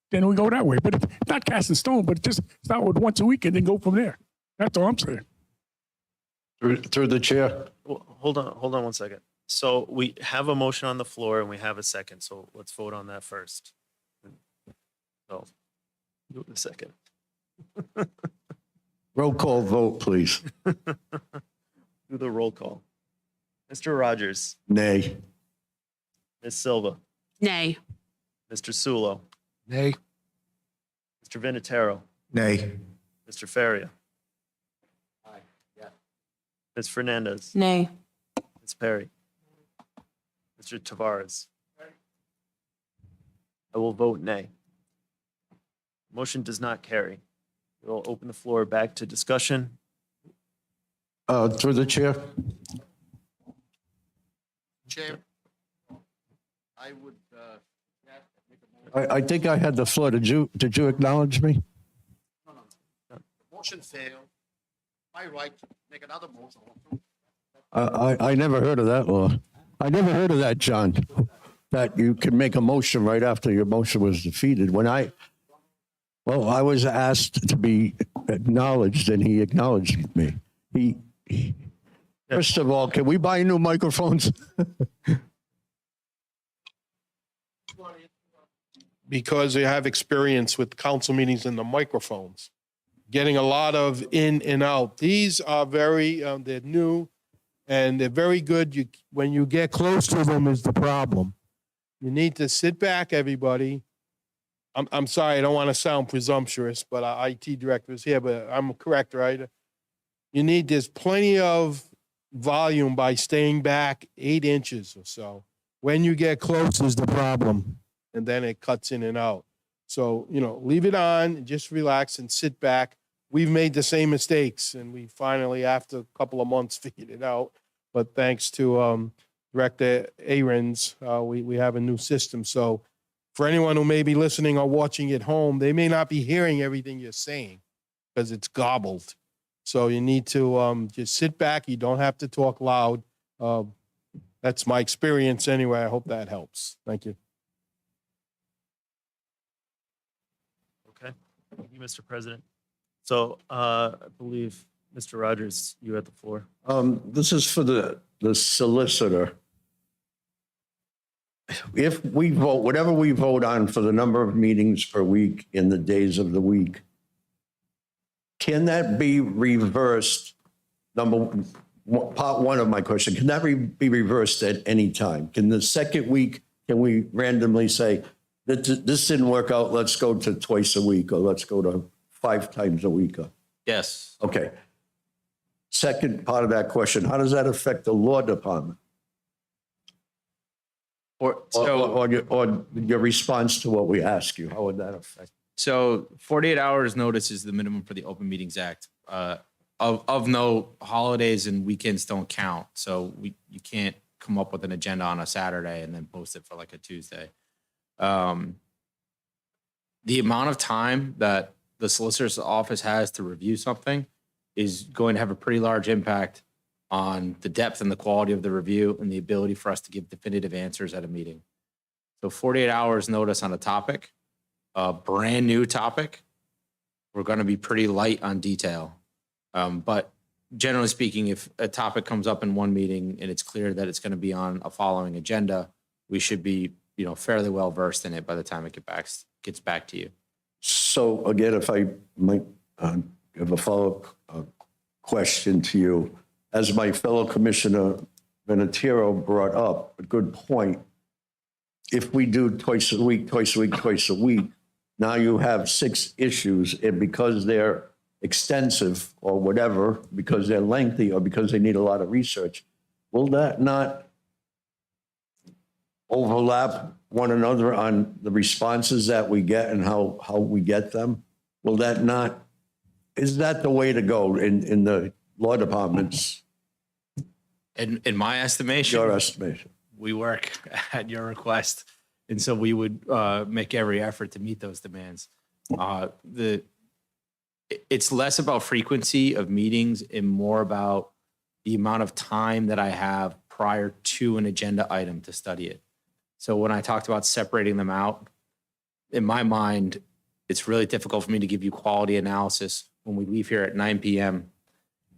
then we go that way. But it's not cast in stone, but just start with once a week and then go from there. That's all I'm saying. Through the chair. Well, hold on 1 second. So we have a motion on the floor and we have a second. So let's vote on that first. So, do it in a second. Roll call vote, please. Do the roll call. Mr. Rogers, Nay. Ms. Silva, Nay. Mr. Sulo, Nay. Mr. Vinatero, Nay. Mr. Faria. Ms. Fernandez, Nay. Ms. Perry, Mr. Tavares. I will vote nay. Motion does not carry. We'll open the floor back to discussion. Through the chair. Chair, I would, I think I had the floor. Did you acknowledge me? motion failed. My right to make another motion. I never heard of that law. I never heard of that, John, that you can make a motion right after your motion was defeated. I was asked to be acknowledged and he acknowledged me. First of all, can we buy new microphones? Because they have experience with council meetings and the microphones, getting a lot of in and out. These are very, they're new and they're very good. When you get close to them is the problem. You need to sit back, everybody. I'm sorry, I don't want to sound presumptuous, but our IT director is here, but I'm correct, right? There's plenty of volume by staying back 8 inches or so. When you get close is the problem, and then it cuts in and out. So, leave it on, just relax and sit back. We've made the same mistakes, and we finally, after a couple of months, figured it out. But thanks to Director Ahrens, we have a new system. So for anyone who may be listening or watching at home, they may not be hearing everything you're saying because it's gobbled. So you need to just sit back. You don't have to talk loud. That's my experience anyway. I hope that helps. Thank you. Okay. Thank you, Mr. President. So I believe, Mr. Rogers, you had the floor. This is for the solicitor. If we vote, whatever we vote on for the number of meetings per week in the days of the week, can that be reversed? Part one of my question, can that be reversed at any time? Can the second week, can we randomly say, this didn't work out, let's go to twice a week, or let's go to 5 times a week? Yes. Okay. Second part of that question, how does that affect the law department? Or your response to what we ask you, how would that affect? So 48 hours notice is the minimum for the Open Meetings Act. Of note, holidays and weekends don't count. So you can't come up with an agenda on a Saturday and then post it for like a Tuesday. The amount of time that the solicitor's office has to review something is going to have a pretty large impact on the depth and the quality of the review and the ability for us to give definitive answers at a meeting. So 48 hours notice on a topic, a brand new topic, we're going to be pretty light on detail. But generally speaking, if a topic comes up in one meeting and it's clear that it's going to be on a following agenda, we should be, fairly well versed in it by the time it gets back to you. So again, if I might give a follow-up question to you, as my fellow Commissioner Venatiro brought up, a good point. If we do twice a week, now you have 6 issues, and because they're extensive or whatever, because they're lengthy or because they need a lot of research, will that not overlap one another on the responses that we get and how we get them? Will that not, is that the way to go in the law departments, In my estimation, your estimation? we work at your request. And so we would make every effort to meet those demands. It's less about frequency of meetings and more about the amount of time that I have prior to an agenda item to study it. So when I talked about separating them out, in my mind, it's really difficult for me to give you quality analysis when we leave here at 9 p.m.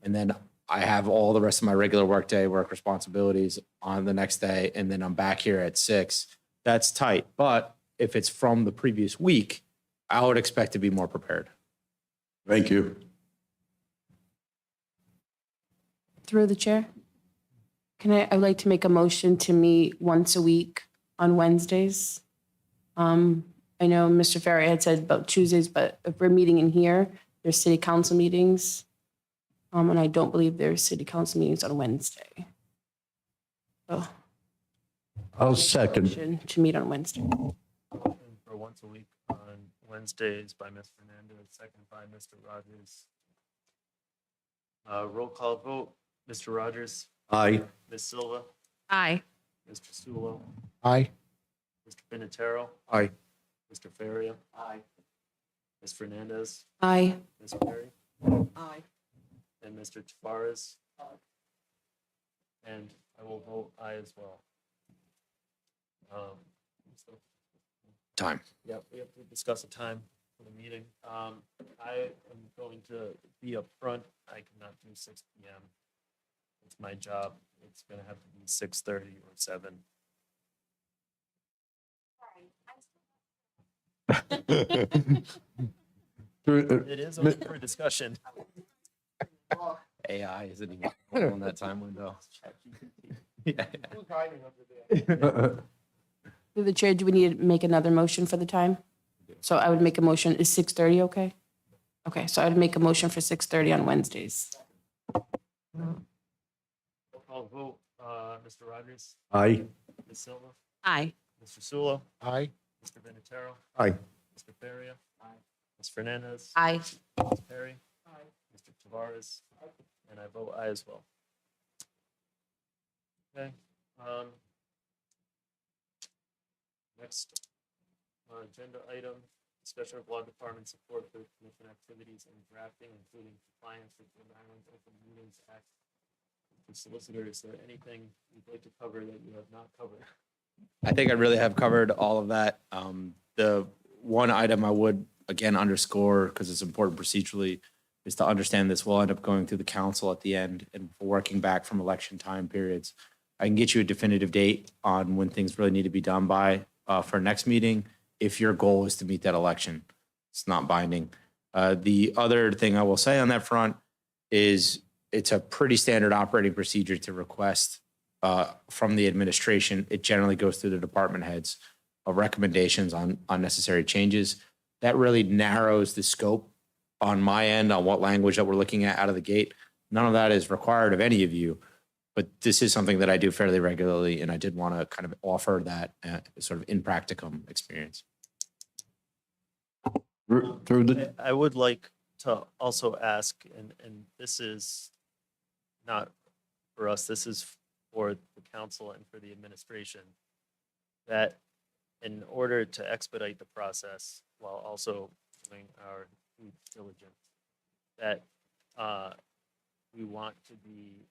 and then I have all the rest of my regular work responsibilities on the next day, and then I'm back here at 6. That's tight. But if it's from the previous week, I would expect to be more prepared. Thank you. Through the chair, I would like to make a motion to meet once a week on Wednesdays. I know Mr. Ferry had said about Tuesdays, but if we're meeting in here, there's city council meetings. And I don't believe there's city council meetings on Wednesday. So I'll second. motion to meet on Wednesday. For once a week on Wednesdays by Ms. Fernandez, second by Mr. Rogers. Roll call vote, Mr. Rogers, Aye. Ms. Silva, Aye. Mr. Sulo, Aye. Mr. Vinatero, Aye. Mr. Faria. Aye. Ms. Fernandez, Aye. Ms. Perry, Aye. and Mr. Tavares. And I will vote aye as well. So, Time. yeah, we have to discuss a time for the meeting. I am going to be up front. I cannot do 6 p.m. It's my job. It's gonna have to be 6:30 or 7. It is open for discussion. AI isn't even on that time window. Yeah. Through the chair, do we need to make another motion for the time? So I would make a motion, is 6:30 okay? Okay, so I'd make a motion for 6:30 on Wednesdays. Roll call vote, Mr. Rogers, Aye. Ms. Silva, Aye. Mr. Sulo, Aye. Mr. Vinatero, Aye. Mr. Faria. Ms. Fernandez. Aye. Ms. Perry. Mr. Tavares. And I vote aye as well. Okay. Next agenda item, discussion of law department support for commission activities and drafting, including compliance with Rhode Island Open Meetings Act. The solicitor, is there anything you'd like to cover that you have not covered? I think I really have covered all of that. The one item I would again underscore, because it's important procedurally, is to understand this will end up going through the council at the end and working back from election time periods. I can get you a definitive date on when things really need to be done by for next meeting, if your goal is to meet that election. It's not binding. The other thing I will say on that front is it's a pretty standard operating procedure to request from the administration. It generally goes through the department heads of recommendations on unnecessary changes. That really narrows the scope on my end on what language that we're looking at out of the gate. None of that is required of any of you, but this is something that I do fairly regularly, and I did want to kind of offer that sort of in practicum experience. Through the, I would like to also ask, and this is not for us, this is for the council and for the administration, that in order to expedite the process while also doing our due diligence, that we want to be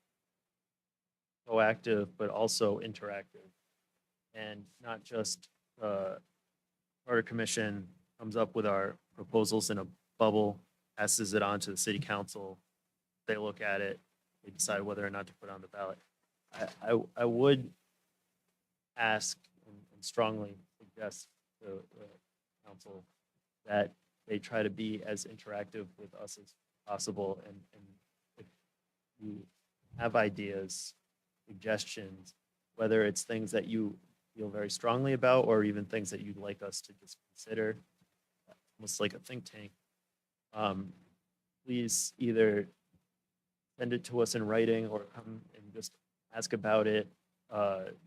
proactive, but also interactive. And not just Charter Commission comes up with our proposals in a bubble, passes it on to the city council. They look at it, they decide whether or not to put it on the ballot. I would ask and strongly suggest to the council that they try to be as interactive with us as possible. And if you have ideas, suggestions, whether it's things that you feel very strongly about or even things that you'd like us to just consider, almost like a think tank, please either send it to us in writing or come and just ask about it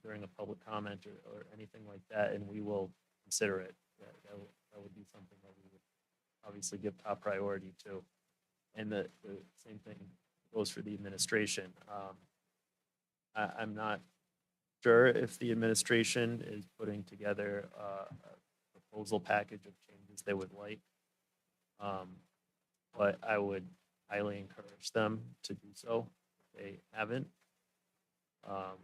during a public comment or anything like that, and we will consider it. That would be something that we would obviously give top priority to. And the same thing goes for the administration. I'm not sure if the administration is putting together a proposal package of changes they would like. But I would highly encourage them to do so if they haven't. And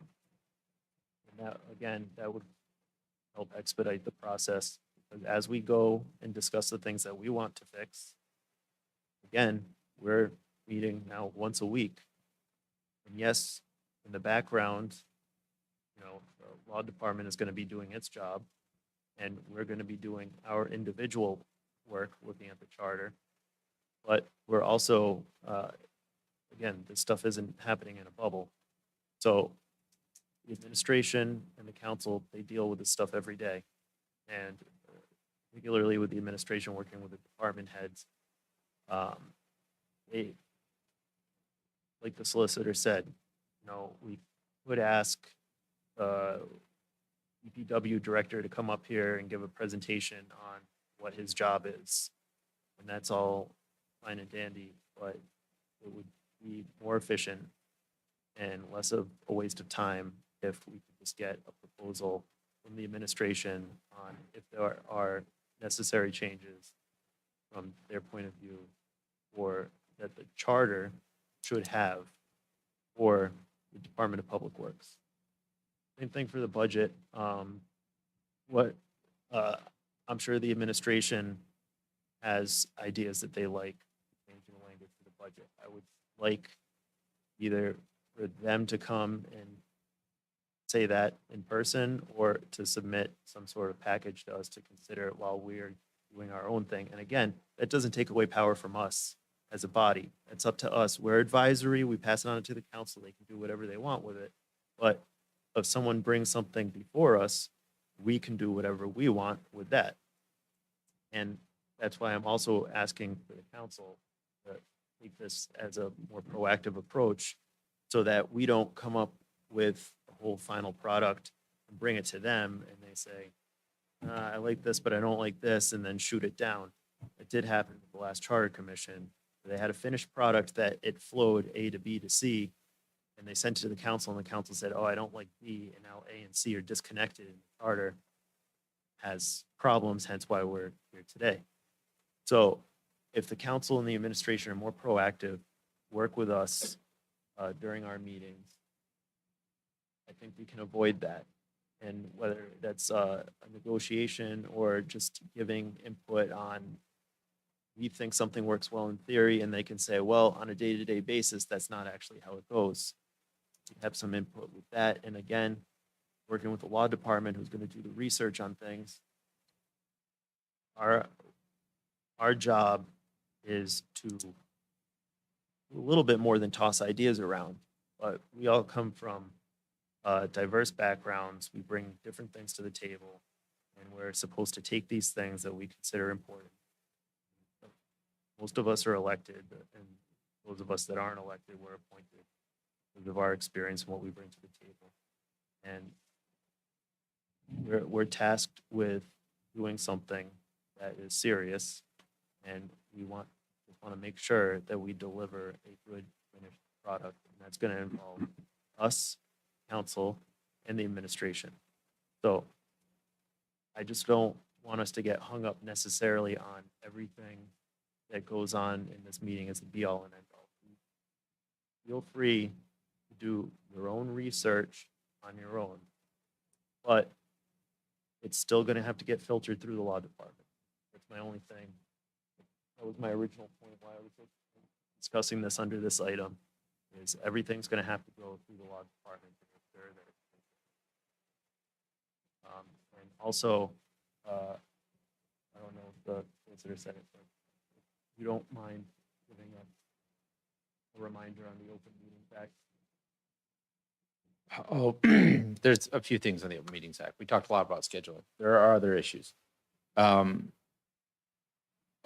that, again, that would help expedite the process. Because as we go and discuss the things that we want to fix, again, we're meeting now once a week. And yes, in the background, you know, the law department is going to be doing its job, and we're going to be doing our individual work, looking at the charter. But we're also, again, this stuff isn't happening in a bubble. So the administration and the council, they deal with this stuff every day. And particularly with the administration working with the department heads, they, like the solicitor said, you know, we would ask DPW director to come up here and give a presentation on what his job is. And that's all fine and dandy, but it would be more efficient and less of a waste of time if we could just get a proposal from the administration on if there are necessary changes from their point of view or that the charter should have for the Department of Public Works. Same thing for the budget. I'm sure the administration has ideas that they like changing the language for the budget. I would like either for them to come and say that in person or to submit some sort of package to us to consider while we're doing our own thing. And again, that doesn't take away power from us as a body. It's up to us. We're advisory. We pass it on to the council. They can do whatever they want with it. But if someone brings something before us, we can do whatever we want with that. And that's why I'm also asking for the council to take this as a more proactive approach so that we don't come up with a whole final product and bring it to them and they say, I like this, but I don't like this, and then shoot it down. It did happen with the last Charter Commission. They had a finished product that it flowed A to B to C, and they sent it to the council, and the council said, oh, I don't like B, and now A and C are disconnected, and the charter has problems, hence why we're here today. So if the council and the administration are more proactive, work with us during our meetings, I think we can avoid that. And whether that's a negotiation or just giving input on, we think something works well in theory, and they can say, well, on a day-to-day basis, that's not actually how it goes. We have some input with that. And again, working with the law department who's going to do the research on things. Our job is to do a little bit more than toss ideas around, but we all come from diverse backgrounds. We bring different things to the table, and we're supposed to take these things that we consider important, most of us are elected, and those of us that aren't elected, we're appointed because of our experience and what we bring to the table. And we're tasked with doing something that is serious, and we want to make sure that we deliver a good finished product, and that's going to involve us, council, and the administration. So I just don't want us to get hung up necessarily on everything that goes on in this meeting as the be all and end all. Feel free to do your own research on your own, but it's still going to have to get filtered through the law department. That's my only thing. That was my original point why I was discussing this under this item, is everything's going to have to go through the law department to make sure that it's and also, I don't know if the solicitor said it, but if you don't mind giving a reminder on the Open Meetings Act. Oh, there's a few things on the Open Meetings Act. We talked a lot about scheduling. There are other issues. A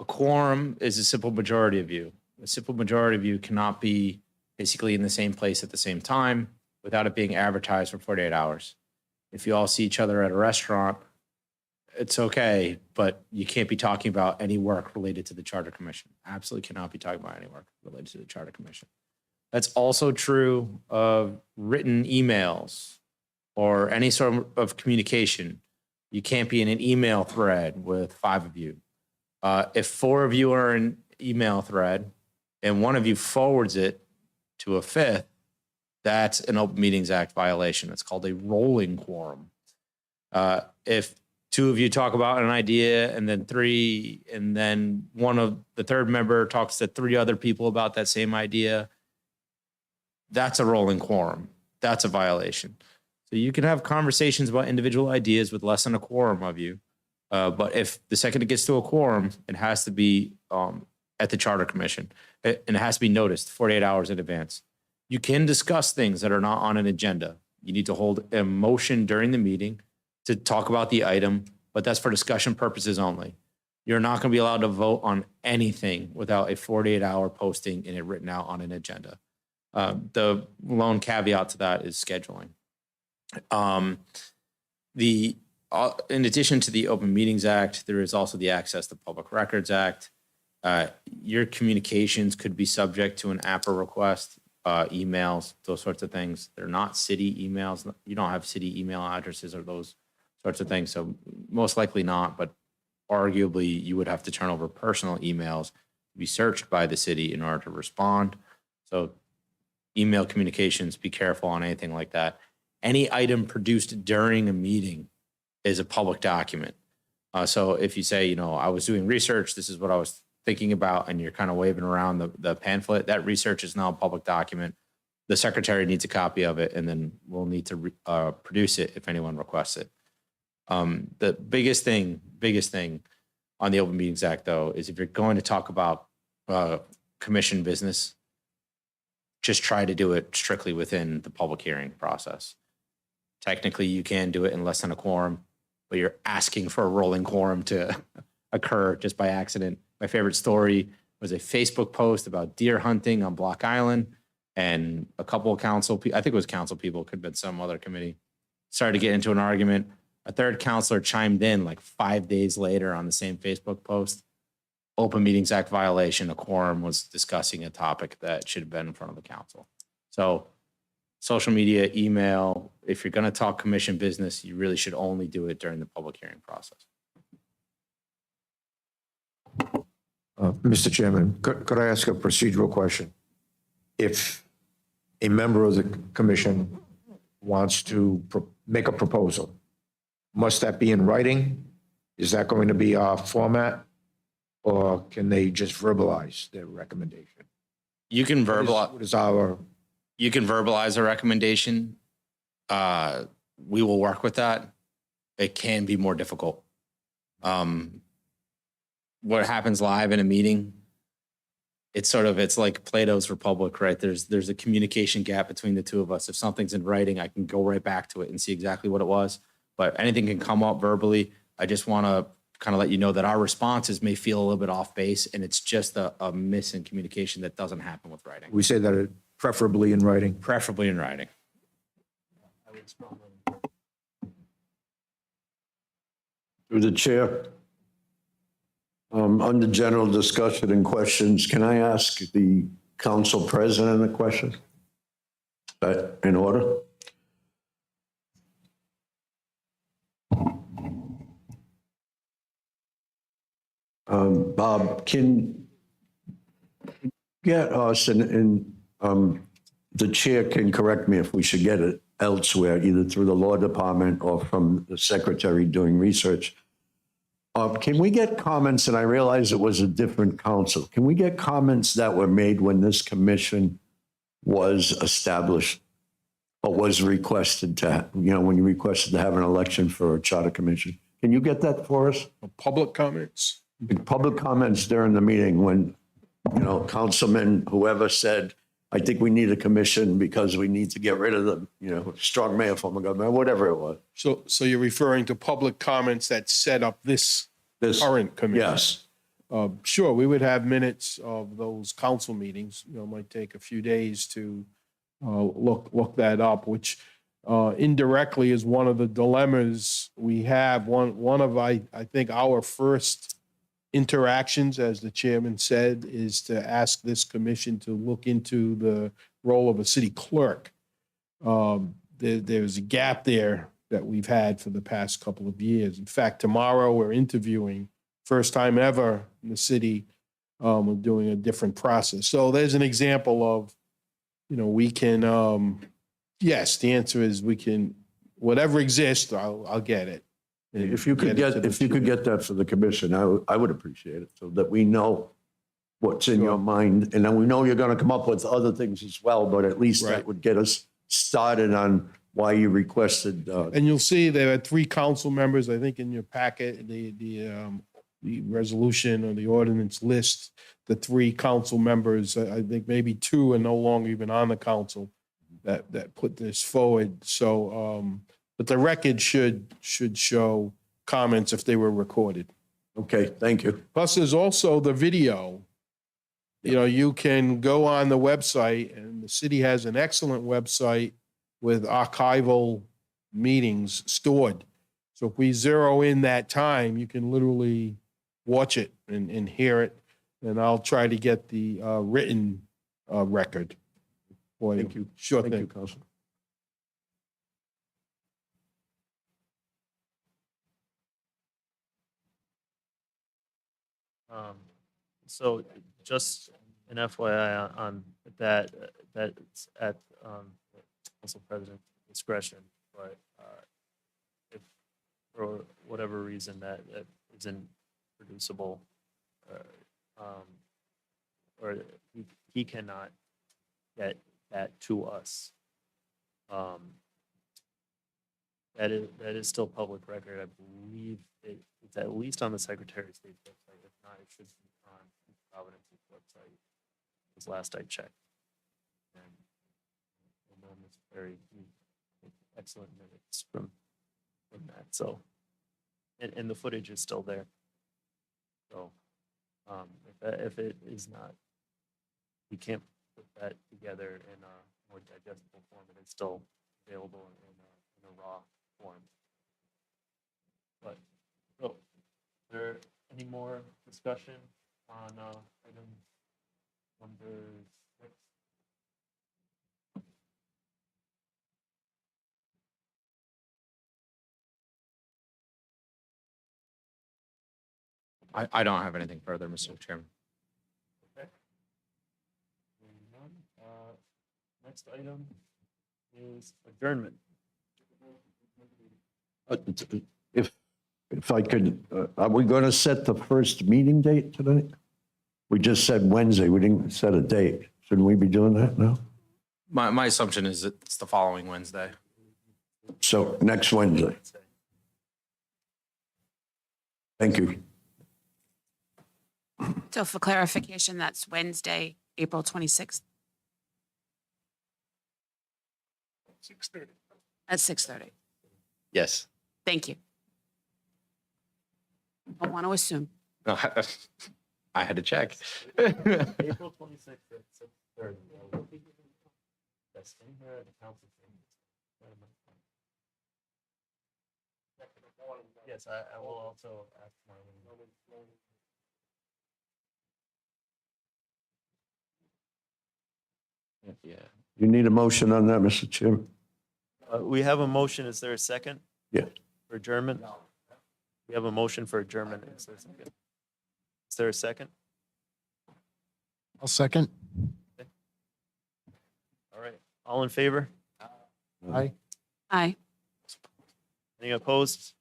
quorum is a simple majority of you. A simple majority of you cannot be basically in the same place at the same time without it being advertised for 48 hours. If you all see each other at a restaurant, it's okay, but you can't be talking about any work related to the Charter Commission. Absolutely cannot be talking about any work related to the Charter Commission. That's also true of written emails or any sort of communication. You can't be in an email thread with 5 of you. If 4 of you are in an email thread and one of you forwards it to a 5th, that's an Open Meetings Act violation. It's called a rolling quorum. If 2 of you talk about an idea and then 3, and then one of the 3rd member talks to 3 other people about that same idea, that's a rolling quorum. That's a violation. So you can have conversations about individual ideas with less than a quorum of you. But if the second it gets to a quorum, it has to be at the Charter Commission. And it has to be noticed 48 hours in advance. You can discuss things that are not on an agenda. You need to hold a motion during the meeting to talk about the item, but that's for discussion purposes only. You're not going to be allowed to vote on anything without a 48-hour posting and it written out on an agenda. The lone caveat to that is scheduling. In addition to the Open Meetings Act, there is also the Access to Public Records Act. Your communications could be subject to an APA request, emails, those sorts of things. They're not city emails. You don't have city email addresses or those sorts of things. So most likely not, but arguably you would have to turn over personal emails to be searched by the city in order to respond. So email communications, be careful on anything like that. Any item produced during a meeting is a public document. So if you say, I was doing research, this is what I was thinking about, and you're kind of waving around the pamphlet, that research is now a public document. The secretary needs a copy of it, and then we'll need to produce it if anyone requests it. The biggest thing on the Open Meetings Act, though, is if you're going to talk about commission business, just try to do it strictly within the public hearing process. Technically, you can do it in less than a quorum, but you're asking for a rolling quorum to occur just by accident. My favorite story was a Facebook post about deer hunting on Block Island, and a couple of council people, I think it was council people, could have been some other committee, started to get into an argument. A 3rd counselor chimed in like 5 days later on the same Facebook post. Open Meetings Act violation. A quorum was discussing a topic that should have been in front of the council. So social media, email, if you're going to talk commission business, you really should only do it during the public hearing process. Mr. Chairman, could I ask a procedural question? If a member of the commission wants to make a proposal, must that be in writing? Is that going to be our format? Or can they just verbalize their recommendation? You can verbalize. What is our... You can verbalize a recommendation. We will work with that. It can be more difficult. What happens live in a meeting, it's like Plato's Republic, right? There's a communication gap between the two of us. If something's in writing, I can go right back to it and see exactly what it was. But anything can come up verbally. I just want to kind of let you know that our responses may feel a little bit off base, and it's just a miss in communication that doesn't happen with writing, We say that preferably in writing. preferably in writing. Through the chair. Under general discussion and questions, can I ask the council president a question? In order? Bob, can you get us, and the chair can correct me if we should get it elsewhere, either through the law department or from the secretary doing research. Can we get comments, and I realize it was a different council, can we get comments that were made when this commission was established or was requested to, when you requested to have an election for a charter commission? Can you get that for us? Public comments? Public comments during the meeting when, councilman, whoever said, I think we need a commission because we need to get rid of the, strong mayor form of government, whatever it was. So you're referring to public comments that set up this current commission? Yes. Sure, we would have minutes of those council meetings. It might take a few days to look that up, which indirectly is one of the dilemmas we have. One of, I think, our first interactions, as the chairman said, is to ask this commission to look into the role of a city clerk. There's a gap there that we've had for the past couple of years. In fact, tomorrow we're interviewing, first time ever in the city, we're doing a different process. So there's an example of, we can, yes, the answer is we can, whatever exists, I'll get it. And If you could it to the get that for the commission, I would appreciate it so that we know what's in your mind. And then we know you're going to come up with other things as well, but at least that Right. would get us started on why you requested. And you'll see there are 3 council members, I think, in your packet, the resolution or the ordinance list, the 3 council members, I think maybe 2 are no longer even on the council that put this forward. So, but the record should show comments if they were recorded. Okay, thank you. Plus, there's also the video. You can go on the website, and the city has an excellent website with archival meetings stored. So if we zero in that time, you can literally watch it and hear it. And I'll try to get the written record for you. Thank you. Sure Thank you, thing. Council. So just an FYI on that, that's at council president's discretion, but if for whatever reason that isn't producible, or he cannot get that to us, that is still public record. I believe it's at least on the Secretary of State's website. If not, it should be on Providence's website. As last I checked. And it's very excellent minutes from that. So, and the footage is still there. So, if it is not, we can't put that together in a more digestible form. It is still available in a raw form. But, so, is there any more discussion on item number 6? I don't have anything further, Mr. Chairman. Okay. Hearing none. Next item is adjournment. If I could, are we going to set the first meeting date tonight? We just said Wednesday. We didn't set a date. Shouldn't we be doing that now? My assumption is it's the following Wednesday. So next Wednesday. Thank you. So for clarification, that's Wednesday, April 26th 6:30. at 6:30. Yes. Thank you. don't want to assume. No, I had to check. April 26th at 6:30. That's in here at the council. Yes, I will also ask Marlene. Yeah. You need a motion on that, Mr. Chairman? We have a motion. Is there a second? Yeah. For adjournment? We have a motion for adjournment. Is there a second? Is there a second? I'll second. All right. All in favor? Aye. Aye. Any opposed?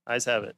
Ayes have it.